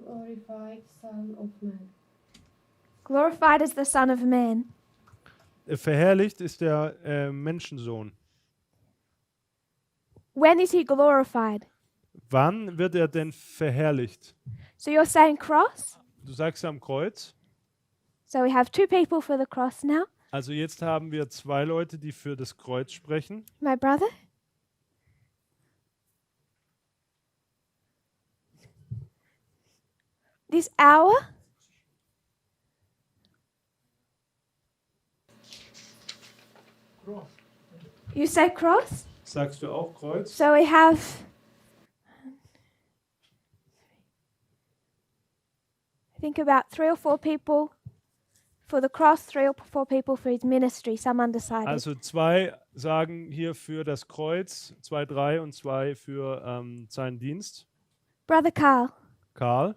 Glorified Son of Man. Glorified as the Son of Man. Verherrlicht ist der Menschensohn. When is he glorified? Wann wird er denn verherrlicht? So you're saying cross? Du sagst am Kreuz. So we have two people for the cross now. Also jetzt haben wir zwei Leute, die für das Kreuz sprechen. My brother? This hour? You say cross? Sagst du auch Kreuz? So we have I think about 3 or 4 people for the cross, 3 or 4 people for his ministry, some undecided. Also 2 sagen hier für das Kreuz, 2, 3 und 2 für seinen Dienst. Brother Carl, Karl,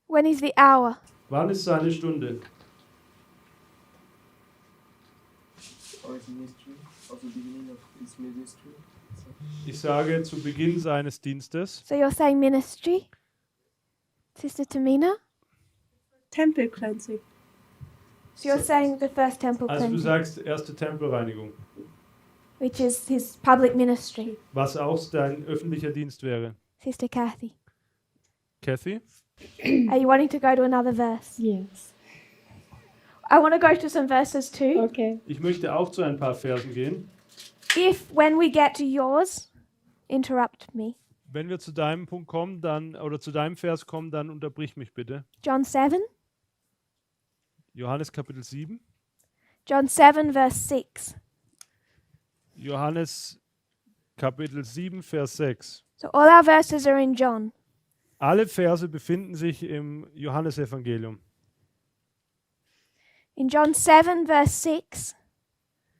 when is the hour? wann ist seine Stunde? Or his ministry, of the beginning of his ministry. So, Ich sage zu Beginn seines Dienstes. So you're saying ministry? Sister Tamina? Temple cleansing. So you're saying the first temple Also du cleansing, sagst erste Tempelreinigung, which is his public ministry. was auch dein öffentlicher Dienst wäre. Sister Kathy, Kathy? are you wanting to go to another verse? Yes. I want to go to some verses too. Okay. Ich möchte auch zu ein paar Versen gehen. If when we get to yours, interrupt me. Wenn wir zu deinem Punkt kommen, dann oder zu deinem Vers kommen, dann unterbrich mich bitte. John 7, Johannes Kapitel 7. John 7 verse 6. Johannes Kapitel 7, Vers 6. So all our verses are in John. Alle Verse befinden sich im Johannesevangelium. In John 7 verse 6,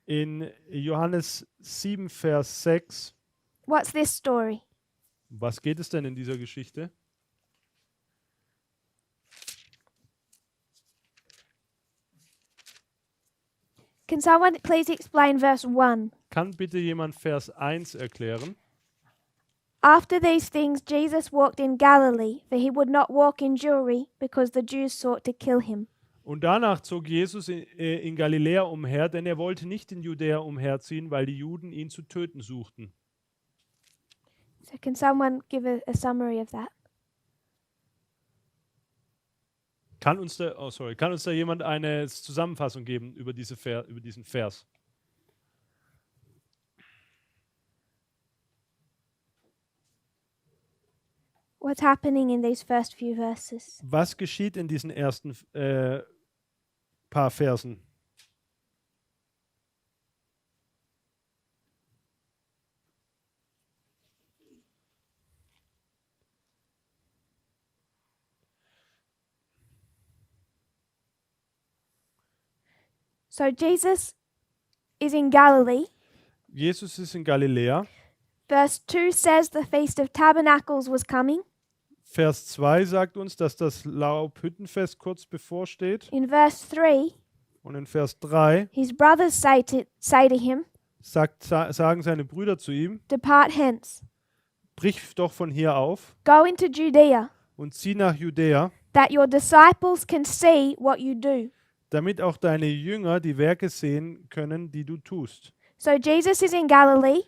In Johannes 7, Vers 6. what's this story? Was geht es denn in dieser Geschichte? Can someone please explain verse 1? Kann bitte jemand Vers 1 erklären? After these things, Jesus walked in Galilee, for he would not walk in Jewry, because the Jews sought to kill him. Und danach zog Jesus in Galiläa umher, denn er wollte nicht in Judäa umherziehen, weil die Juden ihn zu töten suchten. So can someone give a summary of that? Kann uns da jemand eine Zusammenfassung geben über diesen Vers? What's happening in these first few verses? Was geschieht in diesen ersten paar Versen? So Jesus is in Galilee. Jesus ist in Galiläa. Verse 2 says the Feast of Tabernacles was coming. Vers 2 sagt uns, dass das Laubhüttenfest kurz bevorsteht. In verse 3, Und in Vers 3 his brothers say to him, sagen seine Brüder zu ihm, Depart hence, brich doch von hier auf go into Judea, und zieh nach Judäa, that your disciples can see what you do. damit auch deine Jünger die Werke sehen können, die du tust. So Jesus is in Galilee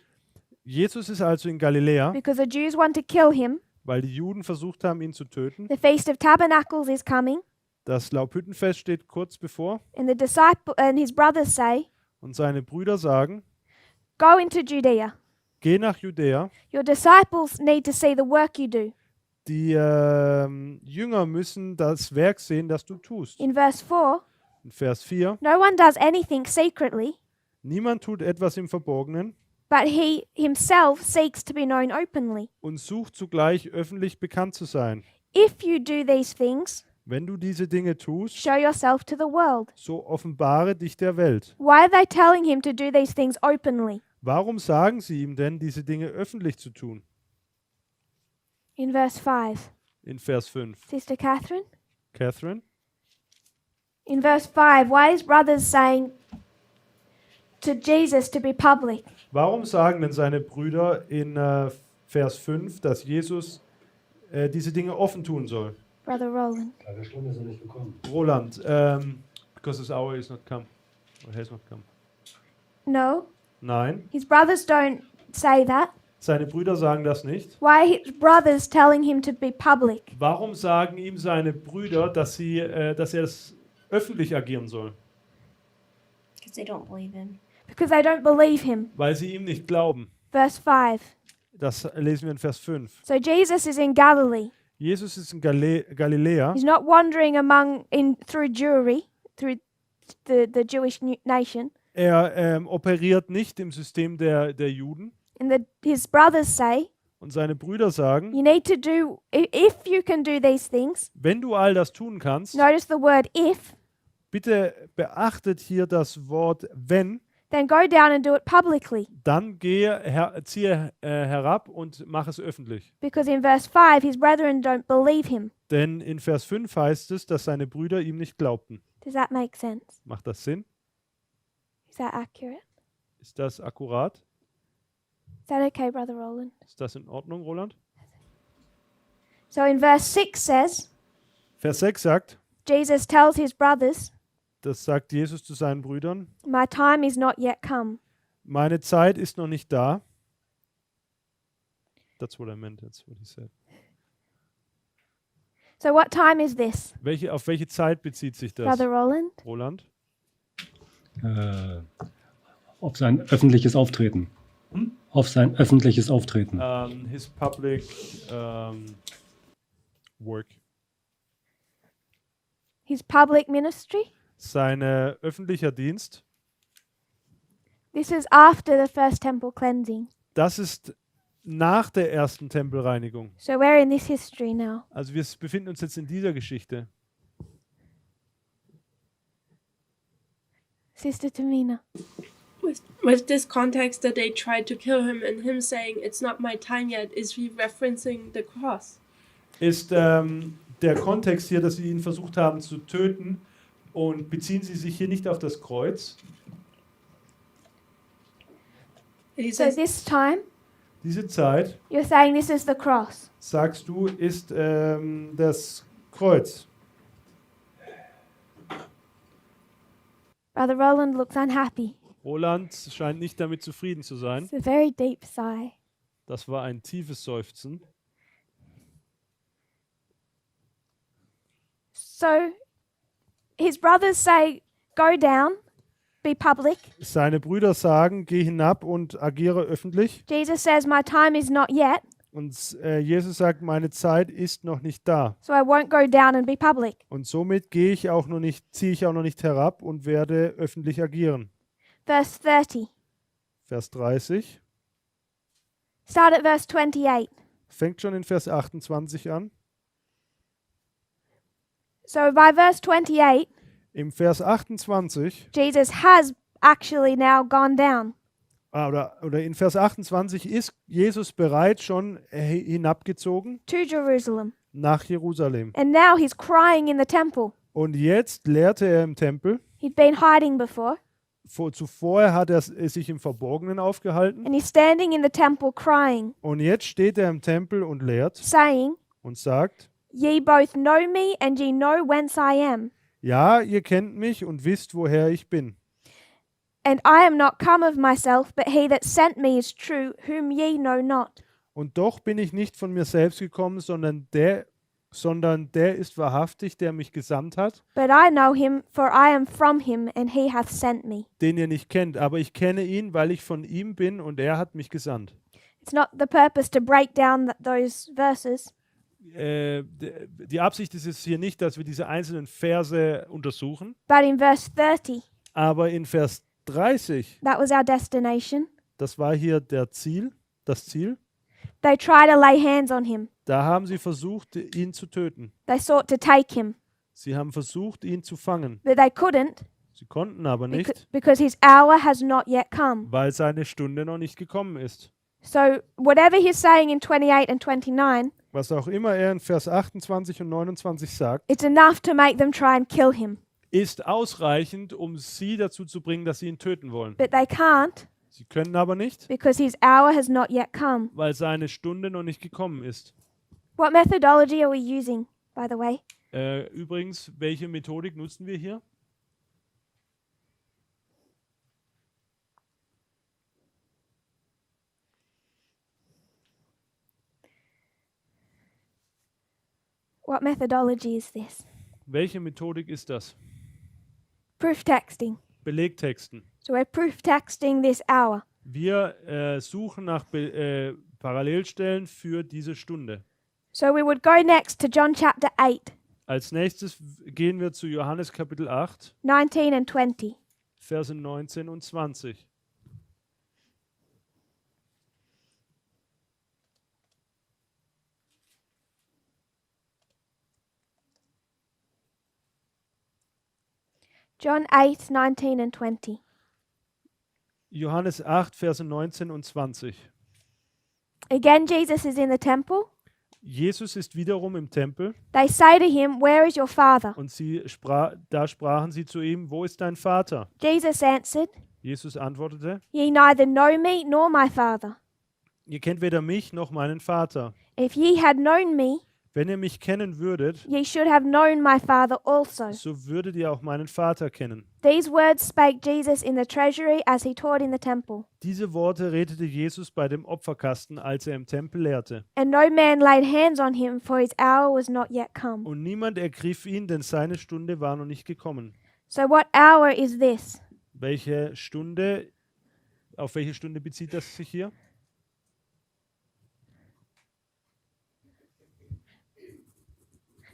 Jesus ist also in Galiläa, because the Jews want to kill him. weil die Juden versucht haben, ihn zu töten. The Feast of Tabernacles is coming, Das Laubhüttenfest steht kurz bevor and his brothers say, und seine Brüder sagen, Go into Judea. geh nach Judäa. Your disciples need to see the work you do. Die Jünger müssen das Werk sehen, das du tust. In verse 4, In Vers 4, no one does anything secretly, niemand tut etwas im Verborgenen but he himself seeks to be known openly. und sucht zugleich öffentlich bekannt zu sein. If you do these things, Wenn du diese Dinge tust, show yourself to the world. so offenbare dich der Welt. Why are they telling him to do these things openly? Warum sagen sie ihm denn, diese Dinge öffentlich zu tun? In verse 5, In Vers 5. Sister Catherine. Catherine? In verse 5, why are his brothers saying to Jesus to be public? Warum sagen denn seine Brüder in Vers 5, dass Jesus diese Dinge offen tun soll? Brother Roland. Weil der Stunde ist noch nicht gekommen. Roland, because his hour is not come. Or has not come. No, Nein, his brothers don't say that. seine Brüder sagen das nicht. Why are his brothers telling him to be public? Warum sagen ihm seine Brüder, dass er es öffentlich agieren soll, Because they don't believe him. because they don't believe him. weil sie ihm nicht glauben. Verse 5. Das lesen wir in Vers 5. So Jesus is in Galilee. Jesus ist in Galiläa. He's not wandering through Jewry, through the Jewish nation. Er operiert nicht im System der Juden. And his brothers say, Und seine Brüder sagen, you need to do, if you can do these things, wenn du all das tun kannst, notice the word if, bitte beachtet hier das Wort wenn, then go down and do it publicly. dann ziehe herab und mach es öffentlich. Because in verse 5, his brethren don't believe him. Denn in Vers 5 heißt es, dass seine Brüder ihm nicht glaubten. Does that make sense? Macht das Sinn? Is that accurate? Ist das akkurat? Is that okay, Brother Roland? Ist das in Ordnung, Roland? So in verse 6 says, Vers 6 sagt, Jesus tells his brothers, das sagt Jesus zu seinen Brüdern, my time is not yet come. meine Zeit ist noch nicht da. That's what I meant, that's what he said. So what time is this, Auf welche Zeit bezieht sich das, Brother Roland? Roland? Auf sein öffentliches Auftreten. Auf sein öffentliches Auftreten. His public work. His public ministry? Sein öffentlicher Dienst. This is after the first temple cleansing. Das ist nach der ersten Tempelreinigung. So we're in this history now. Also wir befinden uns jetzt in dieser Geschichte. Sister Tamina. With this context that they tried to kill him and him saying it's not my time yet, is he referencing the cross? Ist der Kontext hier, dass sie ihn versucht haben zu töten, und beziehen sie sich hier nicht auf das Kreuz? He So says, this time, Diese Zeit, you're saying this is the cross. sagst du, ist das Kreuz. Brother Roland looks unhappy. Roland scheint nicht damit zufrieden zu sein. It's a very deep sigh. Das war ein tiefes Seufzen. So his brothers say, go down, be public. Seine Brüder sagen, geh hinab und agiere öffentlich. Jesus says, my time is not yet, Und Jesus sagt, meine Zeit ist noch nicht da. so I won't go down and be public. Und somit ziehe ich auch noch nicht herab und werde öffentlich agieren. Verse 30. Vers 30. Start at verse 28. Fängt schon in Vers 28 an. So by verse 28, Im Vers 28, Jesus has actually now gone down. oder in Vers 28 ist Jesus bereits schon hinabgezogen To Jerusalem. nach Jerusalem. And now he's crying in the temple. Und jetzt lehrte er im Tempel. He'd been hiding before. Zuvor hat er sich im Verborgenen aufgehalten. And he's standing in the temple crying, Und jetzt steht er im Tempel und lehrt saying, und sagt, ye both know me and ye know whence I am. ja, ihr kennt mich und wisst, woher ich bin. And I am not come of myself, but he that sent me is true, whom ye know not. Und doch bin ich nicht von mir selbst gekommen, sondern der ist wahrhaftig, der mich gesandt hat, But I know him, for I am from him, and he hath sent me. den ihr nicht kennt. Aber ich kenne ihn, weil ich von ihm bin und er hat mich gesandt. It's not the purpose to break down those verses, Die Absicht ist es hier nicht, dass wir diese einzelnen Verse untersuchen, but in verse 30, aber in Vers 30, that was our destination, das war hier das Ziel, they try to lay hands on him. da haben sie versucht, ihn zu töten. They sought to take him, Sie haben versucht, ihn zu fangen. but they couldn't Sie konnten aber nicht, because his hour has not yet come. weil seine Stunde noch nicht gekommen ist. So whatever he's saying in 28 and 29, Was auch immer er in Vers 28 und 29 sagt, it's enough to make them try and kill him. ist ausreichend, um sie dazu zu bringen, dass sie ihn töten wollen. But they can't Sie können aber nicht, because his hour has not yet come. weil seine Stunde noch nicht gekommen ist. What methodology are we using, by the way? Übrigens, welche Methodik nutzen wir hier? What methodology is this? Welche Methodik ist das? Proof texting. Belegtexten. So we're proof texting this hour. Wir suchen nach Parallelstellen für diese Stunde. So we would go next to John chapter 8, Als nächstes gehen wir zu Johannes Kapitel 8, 19 and 20. Verse 19 und 20. John 8, 19 and 20. Johannes 8, Verse 19 und 20. Again, Jesus is in the temple. Jesus ist wiederum im Tempel They say to him, "Where is your father?" und da sprachen sie zu ihm, wo ist dein Vater? Jesus answered, Jesus antwortete, "Ye neither know me nor my Father. ihr kennt weder mich noch meinen Vater. If ye had known me, Wenn ihr mich kennen würdet, ye should have known my Father also." so würdet ihr auch meinen Vater kennen. These words spake Jesus in the treasury as he taught in the temple. Diese Worte redete Jesus bei dem Opferkasten, als er im Tempel lehrte. And no man laid hands on him, for his hour was not yet come. Und niemand ergriff ihn, denn seine Stunde war noch nicht gekommen. So what hour is this? Auf welche Stunde bezieht das sich hier?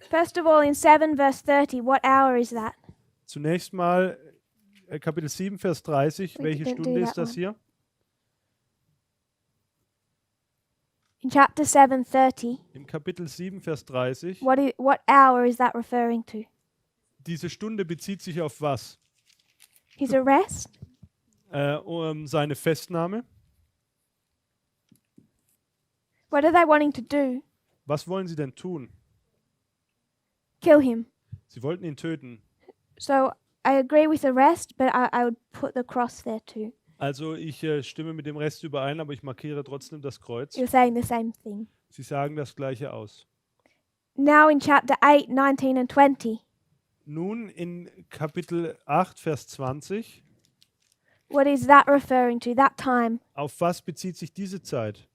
First of all, in 7 verse 30, what hour is that? Zunächst mal Kapitel 7, Vers 30. We Welche didn't do Stunde that ist das one. hier? In chapter 7:30, Im Kapitel 7, Vers 30. what hour is that referring to? Diese Stunde bezieht sich auf was? His arrest? Seine Festnahme. What are they wanting to do? Was wollen sie denn tun? Kill him. Sie wollten ihn töten. So I agree with the rest, but I would put the cross there too. Also ich stimme mit dem Rest überein, aber ich markiere trotzdem das Kreuz. You're saying the same thing. Sie sagen das Gleiche aus. Now in chapter 8, 19 and 20, Nun in Kapitel 8, Vers 20. what is that referring to, that time? Auf was bezieht sich diese Zeit?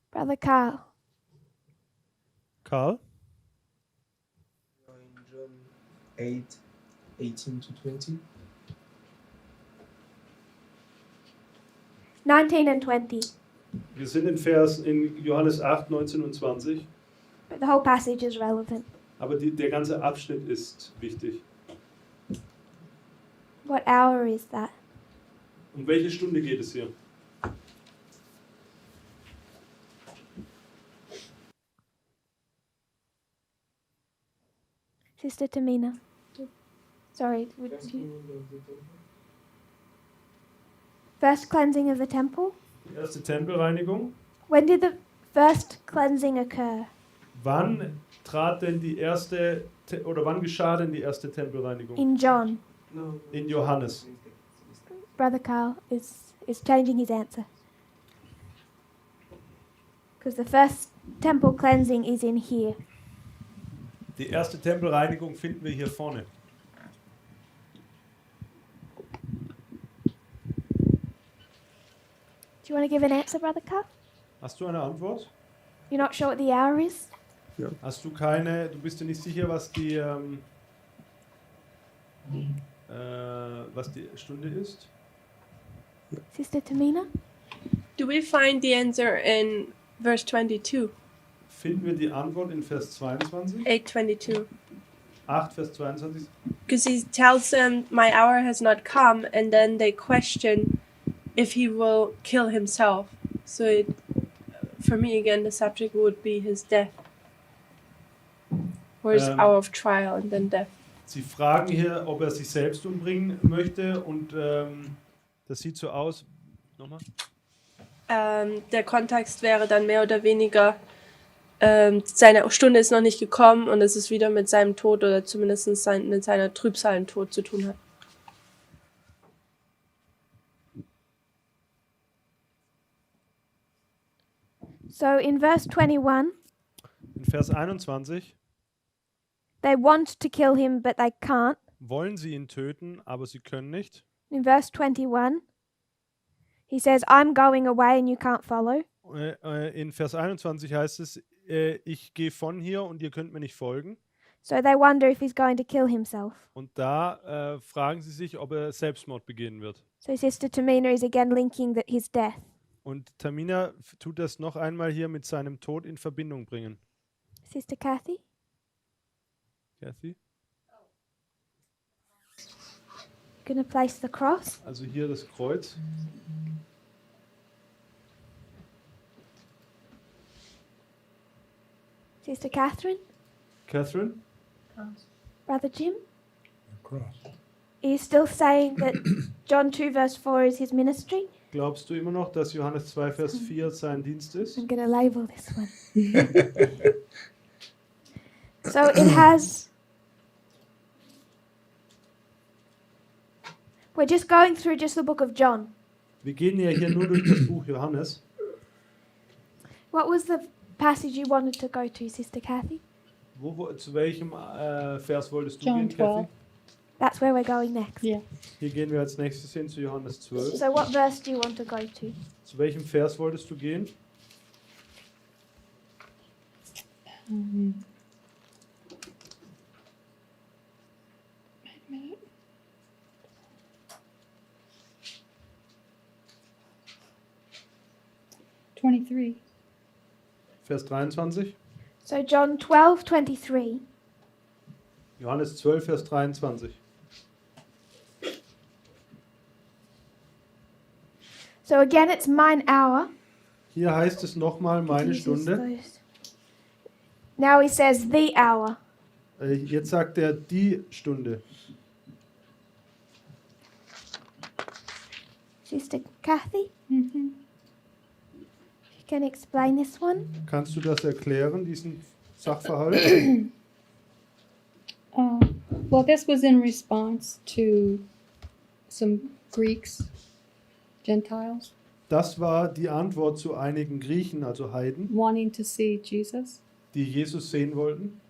Brother Carl. Karl? In John 8, 18 to 20. 19 and 20. Wir sind in Johannes 8, 19 und 20. But the whole passage is relevant. Aber der ganze Abschnitt ist wichtig. What hour is that? Um welche Stunde geht es hier? Sister Tamina. Sorry, would you... First cleansing of the temple? Die erste Tempelreinigung. When did the first cleansing occur? Wann wann geschah denn die erste Tempelreinigung? In John. No. In Johannes. Brother Carl is changing his answer. Because the first temple cleansing is in here. Die erste Tempelreinigung finden wir hier vorne. Do you want to give an answer, Brother Carl? Hast du eine Antwort? You're not sure what the hour is? Du bist dir nicht sicher, was die Stunde ist? Sister Tamina? Do we find the answer in verse 22? Finden wir die Antwort in Vers 22? 8:22. 8, Vers 22. Because he tells them, "My hour has not come," and then they question if he will kill himself. So for me again, the subject would be his death, or his hour of trial and then death. Sie fragen hier, ob er sich selbst umbringen möchte und das sieht so aus. Nochmal. Der Kontext wäre dann mehr oder weniger, seine Stunde ist noch nicht gekommen und es ist wieder mit seinem Tod oder zumindest mit seiner Trübsalentod zu tun hat. So in verse 21, In Vers 21 they want to kill him, but they can't. wollen sie ihn töten, aber sie können nicht. In verse 21, He says, I'm going away and you can't follow. In Vers 21 heißt es, ich gehe von hier und ihr könnt mir nicht folgen. So they wonder if he's going to kill himself. Und da fragen sie sich, ob er Selbstmord begehen wird. So Sister Tamina is again linking his death. Und Tamina tut das noch einmal hier mit seinem Tod in Verbindung bringen. Sister Kathy? Kathy? Gonna place the cross. Also hier das Kreuz. Sister Catherine? Catherine? Brother Jim? Cross. Are you still saying that John 2 verse 4 is his ministry? Glaubst du immer noch, dass Johannes 2, Vers 4 sein Dienst ist? I'm going to label this one. So it has... We're just going through just the book of John. Wir gehen ja hier nur durch das Buch Johannes. What was the passage you wanted to go to, Sister Kathy? Zu welchem Vers wolltest du John gehen, 12. Kathy? That's where we're going next. Yeah. Hier gehen wir als nächstes hin zu Johannes 12. So what verse do you want to go to? Zu welchem Vers wolltest du gehen? Wait a minute. Vers 23. So John 12:23. Johannes 12, Vers 23. So again it's mine hour. Hier heißt es nochmal meine Stunde. Now he says the hour. Jetzt sagt er die Stunde. Sister Kathy, Mm-hmm. you can explain this one. Kannst du das erklären, diesen Sachverhalt? Well, this was in response to some Greeks, Gentiles, Das war die Antwort zu einigen Griechen, also Heiden, wanting to see Jesus. die Jesus sehen wollten.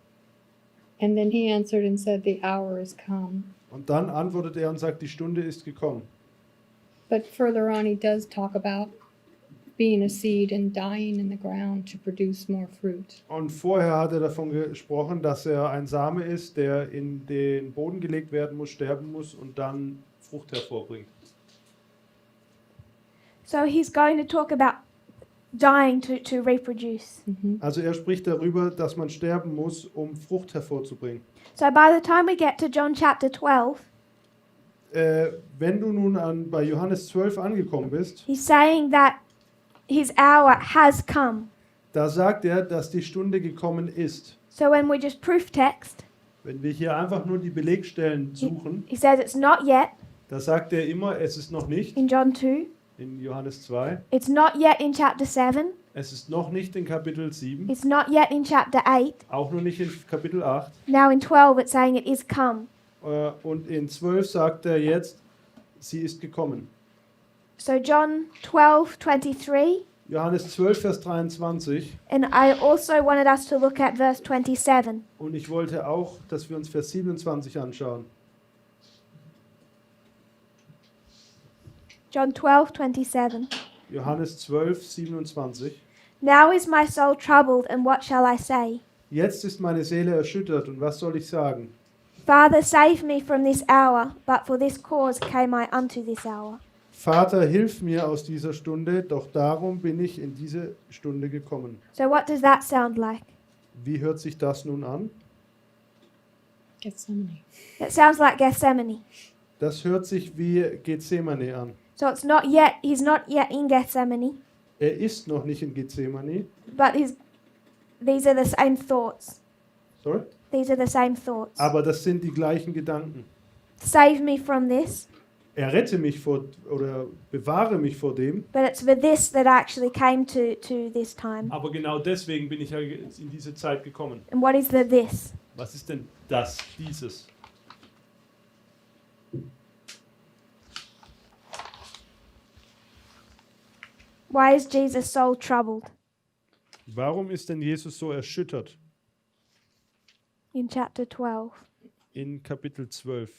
And then he answered and said, the hour is come. Und dann antwortet er und sagt, die Stunde ist gekommen. But further on, he does talk about being a seed and dying in the ground to produce more fruit. Und vorher hat er davon gesprochen, dass er ein Same ist, der in den Boden gelegt werden muss, sterben muss und dann Frucht hervorbringt. So he's going to talk about dying to reproduce. Also er spricht darüber, dass man sterben muss, um Frucht hervorzubringen. So by the time we get to John chapter 12, Wenn du nun bei Johannes 12 angekommen bist, he's saying that his hour has come. da sagt er, dass die Stunde gekommen ist. So when we just proof text, Wenn wir hier einfach nur die Belegstellen suchen, he says it's not yet da sagt er immer, es ist noch nicht in John 2, in Johannes 2, it's not yet in chapter 7, es ist noch nicht in Kapitel 7, it's not yet in chapter 8. auch noch nicht in Kapitel 8. Now in 12 it's saying it is come. Und in 12 sagt er jetzt, sie ist gekommen. So John 12:23, Johannes 12, Vers 23. and I also wanted us to look at verse 27. Und ich wollte auch, dass wir uns Vers 27 anschauen. John 12:27. Johannes 12, 27. Now is my soul troubled, and what shall I say? Jetzt ist meine Seele erschüttert, und was soll ich sagen? Father, save me from this hour, but for this cause came I unto this hour. Vater, hilf mir aus dieser Stunde, doch darum bin ich in diese Stunde gekommen. So what does that sound like? Wie hört sich das nun an? Gethsemane. It sounds like Gethsemane. Das hört sich wie Gethsemane an. So it's not yet, he's not yet in Gethsemane, Er ist noch nicht in Gethsemane. but these are the same thoughts. Sorry? These are the same thoughts. Aber das sind die gleichen Gedanken. Save me from this, Errette mich vor oder bewahre mich vor dem. but it's for this that I actually came to this time. Aber genau deswegen bin ich ja in diese Zeit gekommen. And what is the this? Was ist denn das, dieses? Why is Jesus' soul troubled? Warum ist denn Jesus so erschüttert In chapter 12. in Kapitel 12?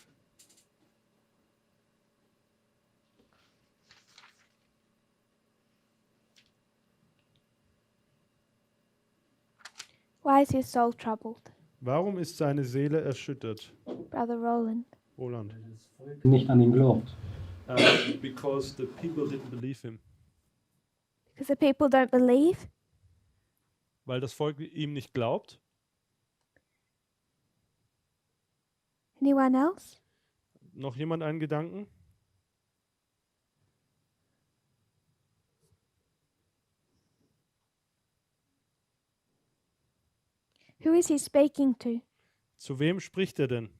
Why is his soul troubled? Warum ist seine Seele erschüttert? Brother Roland. Roland. Nicht an ihn glaubt. Because the people didn't believe him. Because the people don't believe? Weil das Volk ihm nicht glaubt. Anyone else? Noch jemand einen Gedanken? Who is he speaking to? Zu wem spricht er denn?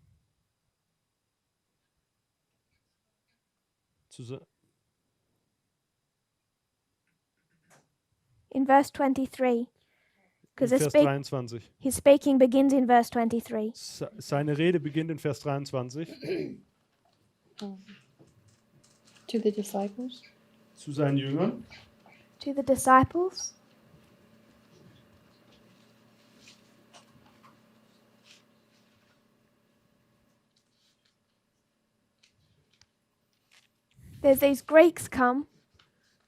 In verse 23. In Because Vers 23. his speaking begins in verse 23. Seine Rede beginnt in Vers 23. To the disciples. Zu seinen Jüngern. To the disciples. There's these Greeks come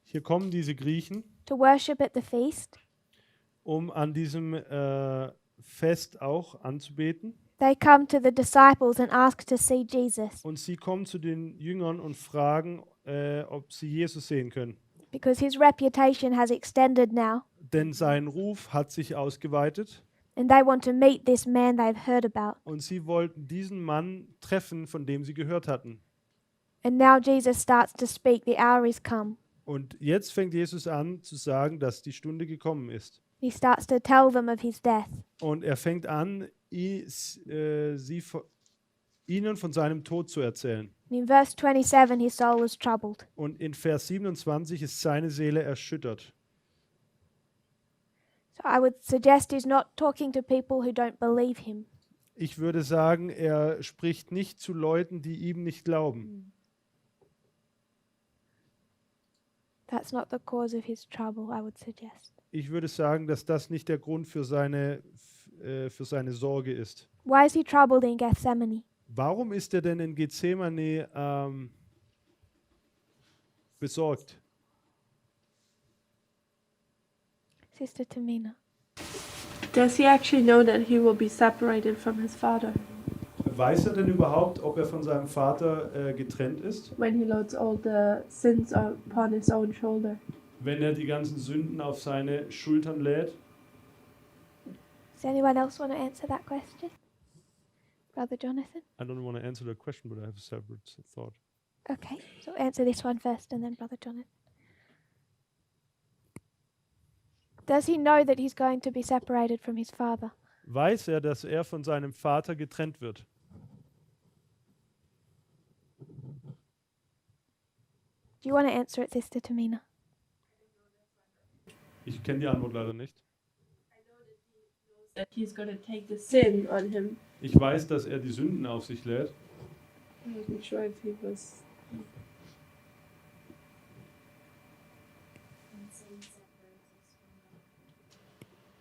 Hier kommen diese Griechen, to worship at the feast. um an diesem Fest auch anzubeten. They come to the disciples and ask to see Jesus Und sie kommen zu den Jüngern und fragen, ob sie Jesus sehen können. because his reputation has extended now Denn sein Ruf hat sich ausgeweitet and they want to meet this man they've heard about. und sie wollten diesen Mann treffen, von dem sie gehört hatten. And now Jesus starts to speak, the hour is come. Und jetzt fängt Jesus an zu sagen, dass die Stunde gekommen ist. He starts to tell them of his death. Und er fängt an, ihnen von seinem Tod zu erzählen. And in verse 27, his soul was troubled. Und in Vers 27 ist seine Seele erschüttert. So I would suggest he's not talking to people who don't believe him. Ich würde sagen, er spricht nicht zu Leuten, die ihm nicht glauben. That's not the cause of his trouble, I would suggest. Ich würde sagen, dass das nicht der Grund für seine Sorge ist. Why is he troubled in Gethsemane? Warum ist er denn in Gethsemane besorgt? Sister Tamina. Does he actually know that he will be separated from his father Weiß er denn überhaupt, ob er von seinem Vater getrennt ist, when he loads all the sins upon his own shoulder? wenn er die ganzen Sünden auf seine Schultern lädt? Does anyone else want to answer that question? Brother Jonathan? I don't want to answer the question, but I have a separate thought. Okay, so answer this one first and then Brother Jonathan. Does he know that he's going to be separated from his father? Weiß er, dass er von seinem Vater getrennt wird? Do you want to answer it, Sister Tamina? Ich kenne die Antwort leider nicht. That he's going to take the sin on him. Ich weiß, dass er die Sünden auf sich lädt. I wasn't sure if he was.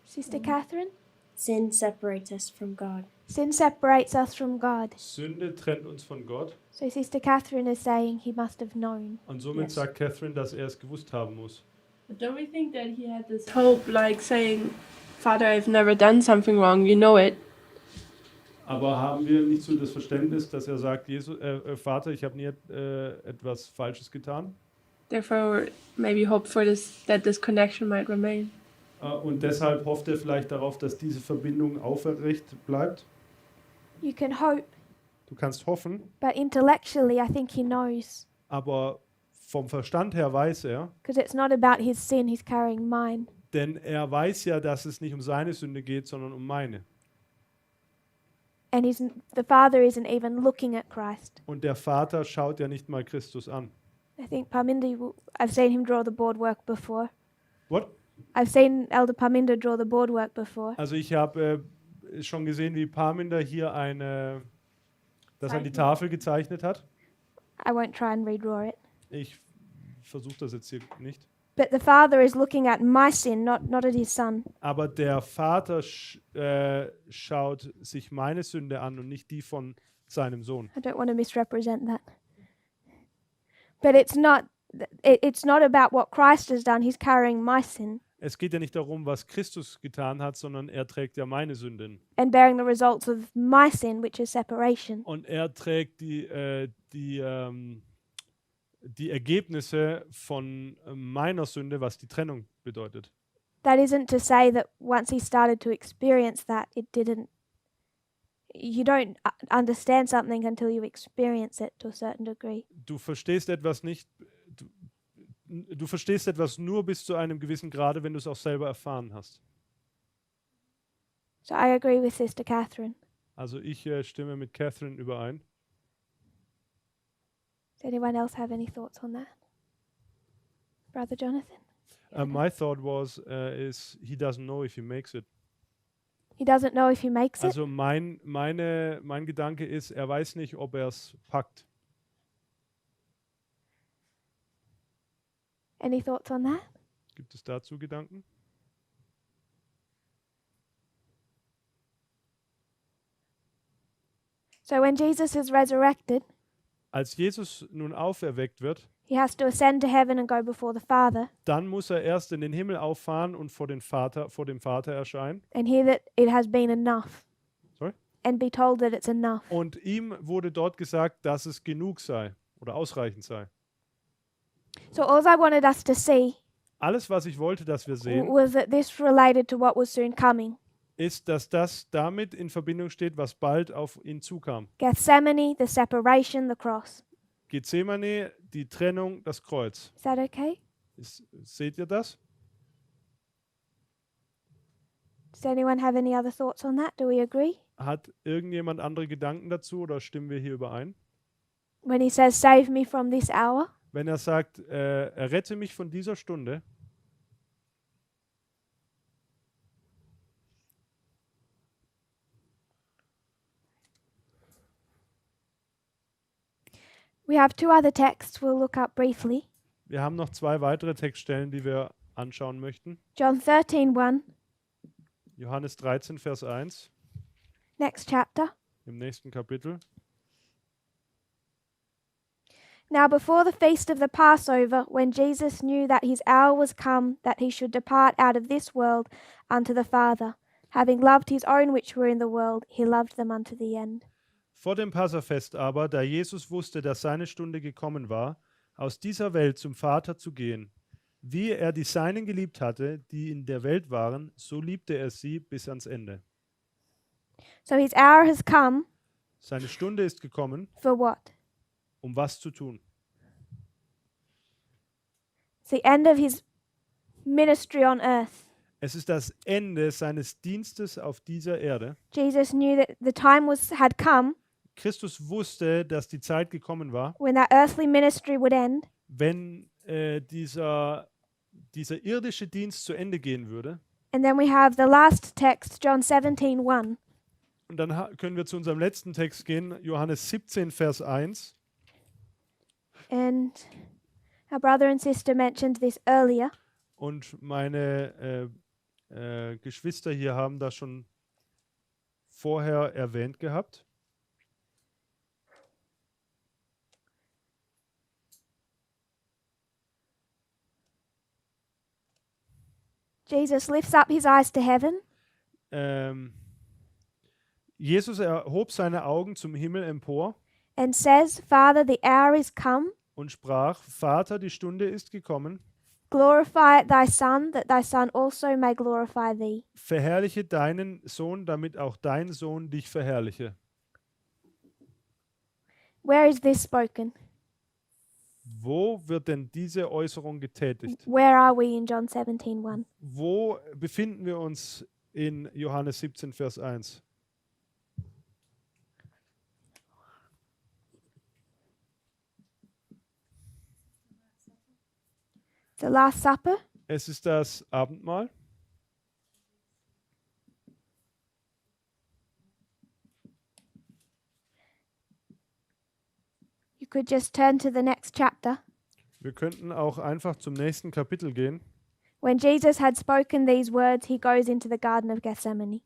Sister Catherine? Sin separates us from God. Sin separates us from God. Sünde trennt uns von Gott. So Sister Catherine is saying he must have known. Und somit Yes. sagt Catherine, dass er es gewusst haben muss. But don't we think that he had this hope, like saying, Father, I've never done something wrong, you know it. Aber haben wir nicht so das Verständnis, dass er sagt, Vater, ich habe nie etwas Falsches getan? Therefore, maybe hope for this, that this connection might remain. Und deshalb hofft er vielleicht darauf, dass diese Verbindung aufrecht bleibt. You can hope, Du kannst hoffen, but intellectually I think he knows. aber vom Verstand her weiß er, Because it's not about his sin, he's carrying mine. denn er weiß ja, dass es nicht um seine Sünde geht, sondern um meine. And the Father isn't even looking at Christ. Und der Vater schaut ja nicht mal Christus an. I think I've seen him draw the boardwork before. What? I've seen Elder Parminder draw the boardwork before. Also ich habe schon gesehen, wie Parminder hier dass er die Tafel gezeichnet hat. I won't try and redraw it. Ich versuche das jetzt hier nicht. But the Father is looking at my sin, not at his Son. Aber der Vater schaut sich meine Sünde an und nicht die von seinem Sohn. I don't want to misrepresent that. But it's not about what Christ has done. He's carrying my sin. Es geht ja nicht darum, was Christus getan hat, sondern er trägt ja meine Sünden. and bearing the results of my sin, which is separation. Und er trägt die Ergebnisse von meiner Sünde, was die Trennung bedeutet. That isn't to say that once he started to experience that, you don't understand something until you experience it to a certain degree. Du verstehst etwas nicht, du verstehst etwas nur bis zu einem gewissen Grade, wenn du es auch selber erfahren hast. So I agree with Sister Catherine. Also ich stimme mit Catherine überein. Does anyone else have any thoughts on that? Brother Jonathan? My thought was, is he doesn't know if he makes it. He doesn't know if he makes it. Also mein Gedanke ist, er weiß nicht, ob er es packt. Any thoughts on that? Gibt es dazu Gedanken? So when Jesus is resurrected, Als Jesus nun auferweckt wird, he has to ascend to heaven and go before the Father dann muss er erst in den Himmel auffahren und vor dem Vater erscheinen. and hear that it has been enough. Sorry? And be told that it's enough. Und ihm wurde dort gesagt, dass es genug sei oder ausreichend sei. So all I wanted us to see Alles, was ich wollte, dass wir sehen, was that this related to what was soon coming. ist, dass das damit in Verbindung steht, was bald auf ihn zukam. Gethsemane, the separation, the cross. Gethsemane, die Trennung, das Kreuz. Is that okay? Seht ihr das? Does anyone have any other thoughts on that? Do we agree? Hat irgendjemand andere Gedanken dazu oder stimmen wir hier überein? When he says, "Save me from this hour," Wenn er sagt, errette mich von dieser Stunde, we have two other texts we'll look up briefly. wir haben noch 2 weitere Textstellen, die wir anschauen möchten. John 13:1, Johannes 13, Vers 1 next chapter. im nächsten Kapitel. Now before the feast of the Passover, when Jesus knew that his hour was come, that he should depart out of this world unto the Father, having loved his own which were in the world, he loved them unto the end. Vor dem Passafest aber, da Jesus wusste, dass seine Stunde gekommen war, aus dieser Welt zum Vater zu gehen, wie er die Seinen geliebt hatte, die in der Welt waren, so liebte er sie bis ans Ende. So his hour has come Seine Stunde ist gekommen, for what? um was zu tun. It's the end of his ministry on earth. Es ist das Ende seines Dienstes auf dieser Erde. Jesus knew that the time had come Christus wusste, dass die Zeit gekommen war, when that earthly ministry would end, wenn dieser irdische Dienst zu Ende gehen würde. and then we have the last text, John 17:1. Und dann können wir zu unserem letzten Text gehen, Johannes 17, Vers 1. And our brother and sister mentioned this earlier. Und meine Geschwister hier haben das schon vorher erwähnt gehabt. Jesus lifts up his eyes to heaven Jesus erhob seine Augen zum Himmel empor and says, Father, the hour is come. und sprach, Vater, die Stunde ist gekommen, Glorify thy Son, that thy Son also may glorify thee. verherrliche deinen Sohn, damit auch dein Sohn dich verherrliche. Where is this spoken? Wo wird denn diese Äußerung getätigt? Where are we in John 17:1? Wo befinden wir uns in Johannes 17, Vers 1? The Last Supper. Es ist das Abendmahl. You could just turn to the next chapter. Wir könnten auch einfach zum nächsten Kapitel gehen. When Jesus had spoken these words, he goes into the Garden of Gethsemane.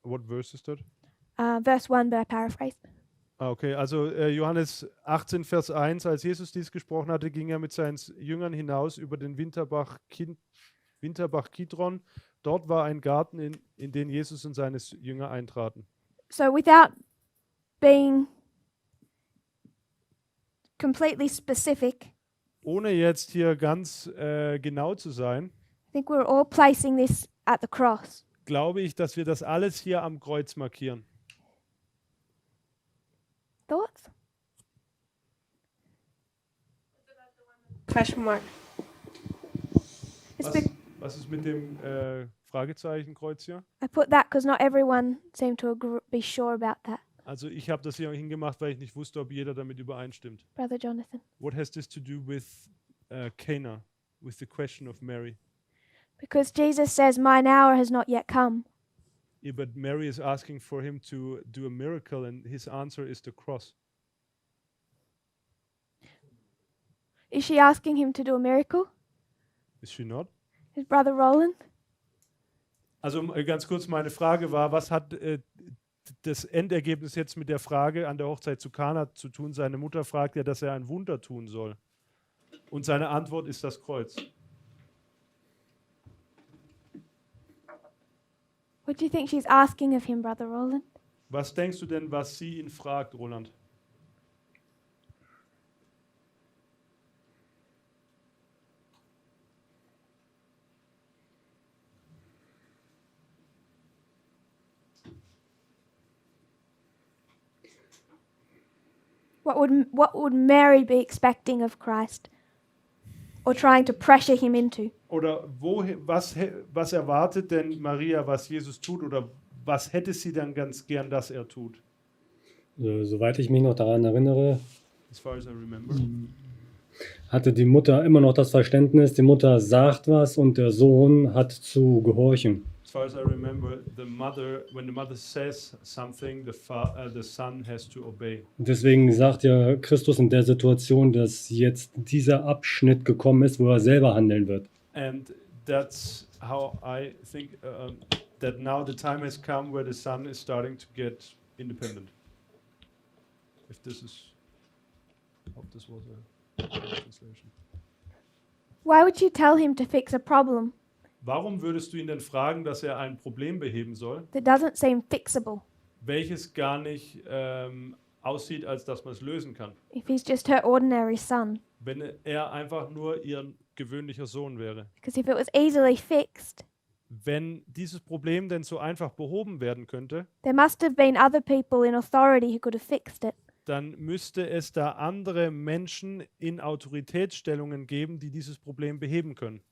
What verse is that? Verse 1, but I paraphrase. Okay, also Johannes 18, Vers 1, als Jesus dies gesprochen hatte, ging er mit seinen Jüngern hinaus über den Winterbach Kidron. Dort war ein Garten, in den Jesus und seine Jünger eintraten. So without being completely specific, Ohne jetzt hier ganz genau zu sein, I think we're all placing this at the cross. glaube ich, dass wir das alles hier am Kreuz markieren. Thoughts? Question mark. It's Was, be- was ist mit dem Fragezeichenkreuz hier? I put that because not everyone seemed to be sure about that. Also ich habe das hier hingemacht, weil ich nicht wusste, ob jeder damit übereinstimmt. Brother Jonathan. What has this to do with Cana, with the question of Mary? Because Jesus says, "Mine hour has not yet come." Yeah, but Mary is asking for him to do a miracle, and his answer is the cross. Is she asking him to do a miracle? Is she not? Is Brother Roland? Also ganz kurz, meine Frage war, was hat das Endergebnis jetzt mit der Frage an der Hochzeit zu Kana zu tun? Seine Mutter fragt ja, dass er ein Wunder tun soll. Und seine Antwort ist das Kreuz. What do you think she's asking of him, Brother Roland? Was denkst du denn, was sie ihn fragt, Roland? What would Mary be expecting of Christ, or trying to pressure him into? Oder was erwartet denn Maria, was Jesus tut? Oder was hätte sie dann ganz gern, dass er tut? Soweit ich mich noch daran erinnere, As far as I remember. hatte die Mutter immer noch das Verständnis, die Mutter sagt was und der Sohn hat zu gehorchen. As far as I remember, when the mother says something, the son has to obey. Und deswegen sagt ja Christus in der Situation, dass jetzt dieser Abschnitt gekommen ist, wo er selber handeln wird. And that's how I think that now the time has come where the son is starting to get independent. If this is, I hope this was a translation. Why would you tell him to fix a problem Warum würdest du ihn denn fragen, dass er ein Problem beheben soll, that doesn't seem fixable welches gar nicht aussieht, als dass man es lösen kann, if he's just her ordinary son? wenn er einfach nur ihr gewöhnlicher Sohn wäre? Because if it was easily fixed, Wenn dieses Problem denn so einfach behoben werden könnte, there must have been other people in authority who could have fixed it. dann müsste es da andere Menschen in Autoritätsstellungen geben, die dieses Problem beheben können.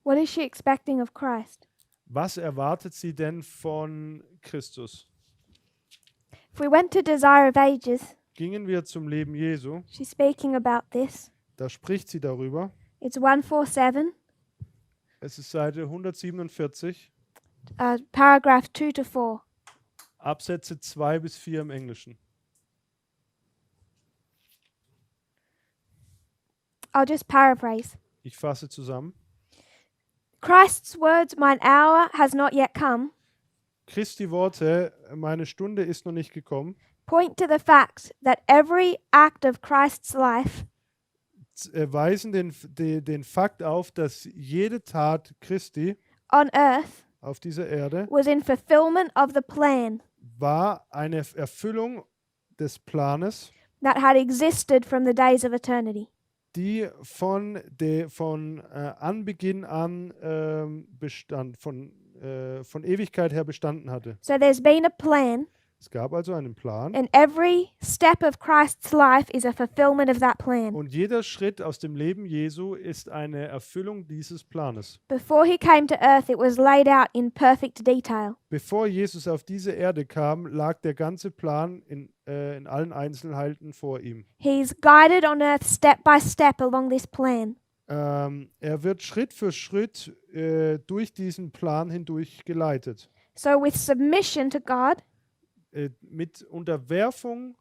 What is she expecting of Christ? Was erwartet sie denn von Christus? If we went to Desire of Ages, Gingen wir zum Leben Jesu, she's speaking about this. da spricht sie darüber. It's 147, Es ist Seite 147, paragraph 2 to 4. Absätze 2 bis 4 im Englischen. I'll just paraphrase. Ich fasse zusammen. Christ's words, "Mine hour has not yet come," Christi Worte, meine Stunde ist noch nicht gekommen, point to the fact that every act of Christ's life weisen den Fakt auf, dass jede Tat Christi on earth auf dieser Erde was in fulfillment of the plan war eine Erfüllung des Planes, that had existed from the days of eternity. die von Anbeginn an bestand, von Ewigkeit her bestanden hatte. So there's been a plan, Es gab also einen Plan and every step of Christ's life is a fulfillment of that plan. und jeder Schritt aus dem Leben Jesu ist eine Erfüllung dieses Planes. Before he came to earth, it was laid out in perfect detail. Bevor Jesus auf diese Erde kam, lag der ganze Plan in allen Einzelheiten vor ihm. He's guided on earth step by step along this plan. Er wird Schritt für Schritt durch diesen Plan hindurch geleitet. So with submission to God, Mit Unterwerfung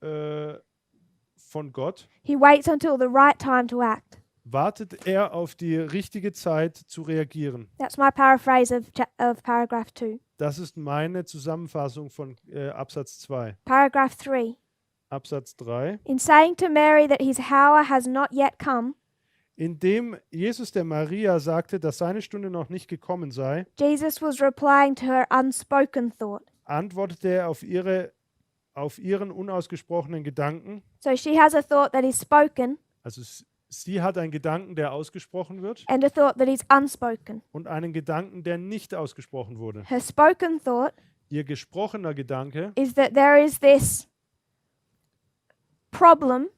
von Gott he waits until the right time to act. wartet er auf die richtige Zeit zu reagieren. That's my paraphrase of paragraph 2. Das ist meine Zusammenfassung von Absatz 2. Paragraph 3. Absatz 3. In saying to Mary that his hour has not yet come, Indem Jesus der Maria sagte, dass seine Stunde noch nicht gekommen sei, Jesus was replying to her unspoken thought. antwortete er auf ihren unausgesprochenen Gedanken. So she has a thought that is spoken Also sie hat einen Gedanken, der ausgesprochen wird, and a thought that is unspoken. und einen Gedanken, der nicht ausgesprochen wurde. Her spoken thought Ihr gesprochener Gedanke is that there is this problem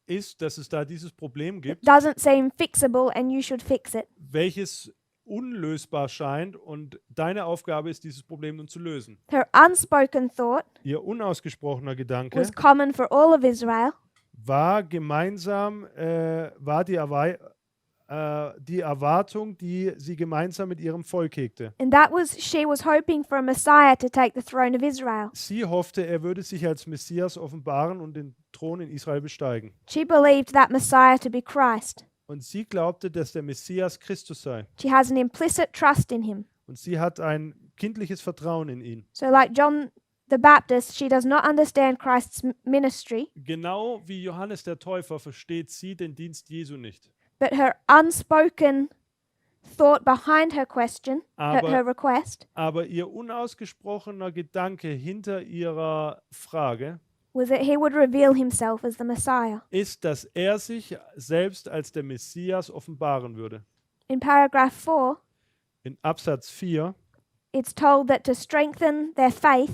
ist, dass es da dieses Problem that gibt, doesn't seem fixable and you should fix it. welches unlösbar scheint, und deine Aufgabe ist, dieses Problem nun zu lösen. Her unspoken thought Ihr unausgesprochener Gedanke was common for all of Israel, war gemeinsam, war die Erwartung, die sie gemeinsam mit ihrem Volk hegte. and that was she was hoping for a Messiah to take the throne of Israel. Sie hoffte, er würde sich als Messias offenbaren und den Thron in Israel besteigen. She believed that Messiah to be Christ. Und sie glaubte, dass der Messias Christus sei. She has an implicit trust in him. Und sie hat ein kindliches Vertrauen in ihn. So, like John the Baptist, she does not understand Christ's ministry, Genau wie Johannes der Täufer versteht sie den Dienst Jesu nicht. but her unspoken thought behind her question, her request, Aber ihr unausgesprochener Gedanke hinter ihrer Frage was that he would reveal himself as the Messiah. ist, dass er sich selbst als der Messias offenbaren würde. In paragraph 4, In Absatz 4 it's told that to strengthen their faith,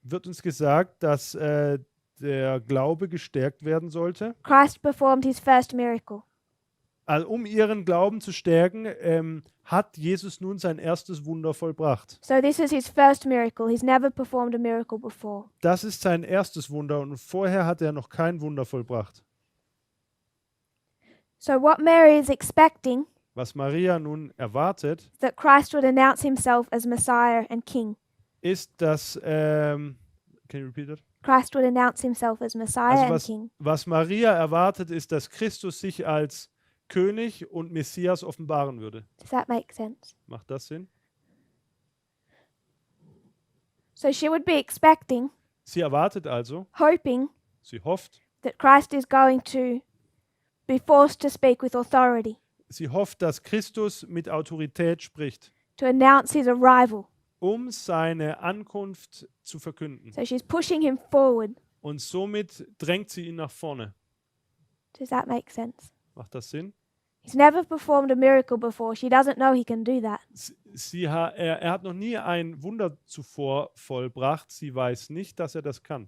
wird uns gesagt, dass der Glaube gestärkt werden sollte. Christ performed his first miracle. Also um ihren Glauben zu stärken, hat Jesus nun sein erstes Wunder vollbracht. So this is his first miracle. He's never performed a miracle before. Das ist sein erstes Wunder, und vorher hat er noch kein Wunder vollbracht. So what Mary is expecting Was Maria nun erwartet, is that Christ would announce himself as Messiah and King. ist, dass can you repeat that? Christ would announce himself as Messiah and Also King. was Maria erwartet, ist, dass Christus sich als König und Messias offenbaren würde. Does that make sense? Macht das Sinn? So she would be expecting, Sie erwartet also, hoping sie hofft, that Christ is going to be forced to speak with authority, sie hofft, dass Christus mit Autorität spricht, to announce his arrival. um seine Ankunft zu verkünden. So she's pushing him forward. Und somit drängt sie ihn nach vorne. Does that make sense? Macht das Sinn? He's never performed a miracle before. She doesn't know he can do that. Er hat noch nie ein Wunder zuvor vollbracht. Sie weiß nicht, dass er das kann.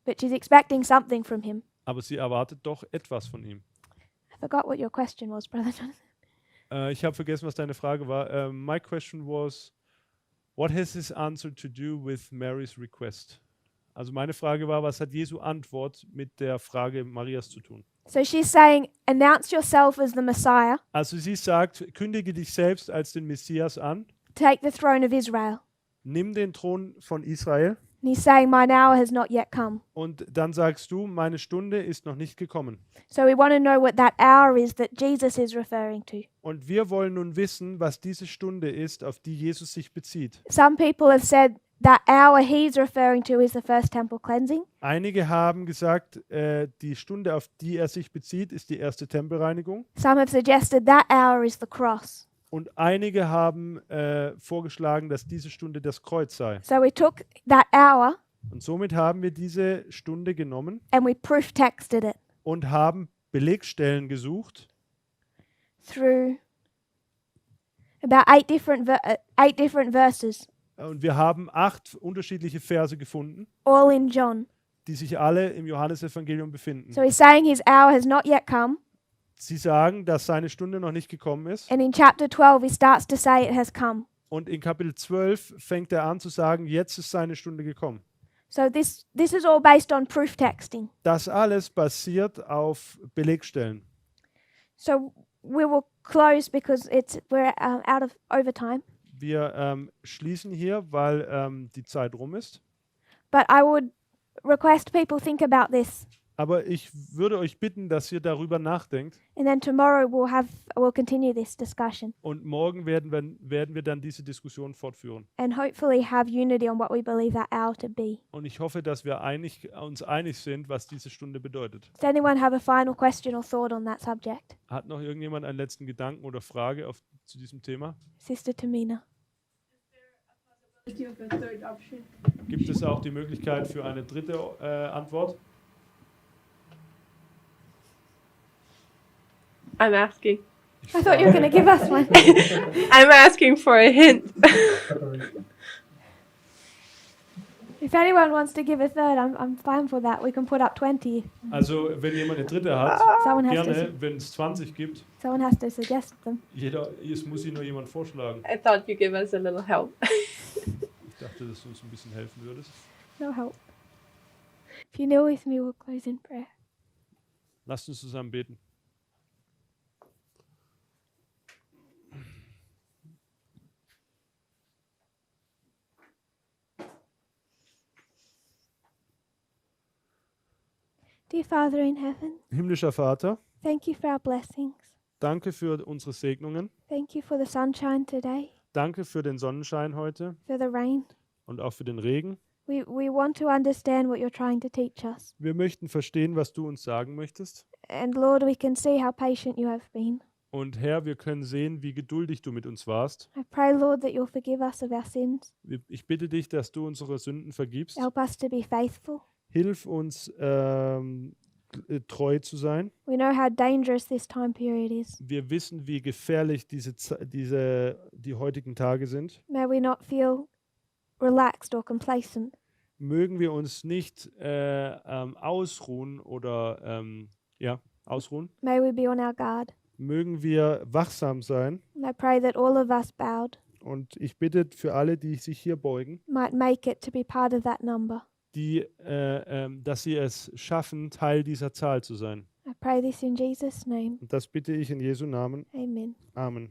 But she's expecting something from him. Aber sie erwartet doch etwas von ihm. I forgot what your question was, Brother Jonathan. Ich habe vergessen, was deine Frage war. My question was, what has his answer to do with Mary's request? Also meine Frage war, was hat Jesu Antwort mit der Frage Marias zu tun? So she's saying, announce yourself as the Messiah, Also sie sagt, kündige dich selbst als den Messias an, take the throne of Israel. nimm den Thron von Israel, And he's saying, mine hour has not yet come. und dann sagst du, meine Stunde ist noch nicht gekommen. So we want to know what that hour is that Jesus is referring to. Und wir wollen nun wissen, was diese Stunde ist, auf die Jesus sich bezieht. Some people have said that hour he's referring to is the first temple cleansing. Einige haben gesagt, die Stunde, auf die er sich bezieht, ist die erste Tempelreinigung. Some have suggested that hour is the cross. Und einige haben vorgeschlagen, dass diese Stunde das Kreuz sei. So we took that hour Und somit haben wir diese Stunde genommen and we proof texted it und haben Belegstellen gesucht through about eight different verses, und wir haben 8 unterschiedliche Verse gefunden, all in John. die sich alle im Johannesevangelium befinden. So he's saying his hour has not yet come. Sie sagen, dass seine Stunde noch nicht gekommen ist. And in chapter 12, he starts to say it has come. Und in Kapitel 12 fängt er an zu sagen, jetzt ist seine Stunde gekommen. So this is all based on proof texting. Das alles basiert auf Belegstellen. So we will close because we're out of overtime. Wir schließen hier, weil die Zeit rum ist. But I would request people think about this. Aber ich würde euch bitten, dass ihr darüber nachdenkt. And then tomorrow we'll continue this discussion Und morgen werden wir dann diese Diskussion fortführen. and hopefully have unity on what we believe that hour to be. Und ich hoffe, dass wir uns einig sind, was diese Stunde bedeutet. Does anyone have a final question or thought on that subject? Hat noch irgendjemand einen letzten Gedanken oder Frage zu diesem Thema? Sister Tamina. Gibt es auch die Möglichkeit für eine dritte Antwort? I'm asking. I thought you were going to give us one. I'm asking for a hint. If anyone wants to give a third, I'm fine for that. We can put up 20. Also, wenn jemand eine dritte hat, Someone has to, gerne, wenn es 20 gibt. someone has to suggest them. Es muss sich nur jemand vorschlagen. I thought you give us a little help. Ich dachte, dass du uns ein bisschen helfen würdest. No help. If you kneel with me, we'll close in prayer. Lasst uns zusammen beten. Dear Father in heaven, Himmlischer Vater, thank you for our blessings. danke für unsere Segnungen. Thank you for the sunshine today, Danke für den Sonnenschein heute for the rain. und auch für den Regen. We want to understand what you're trying to teach us. Wir möchten verstehen, was du uns sagen möchtest. And Lord, we can see how patient you have been. Und Herr, wir können sehen, wie geduldig du mit uns warst. I pray, Lord, that you'll forgive us of our sins. Ich bitte dich, dass du unsere Sünden vergibst. Help us to be faithful. Hilf uns, treu zu sein. We know how dangerous this time period is. Wir wissen, wie gefährlich die heutigen Tage sind. May we not feel relaxed or complacent. Mögen wir uns nicht ausruhen oder ausruhen. May we be on our guard. Mögen wir wachsam sein. And I pray that all of us bowed Und ich bitte für alle, die sich hier beugen, might make it to be part of that number. dass sie es schaffen, Teil dieser Zahl zu sein. I pray this in Jesus' name. Und das bitte ich in Jesu Namen. Amen. Amen.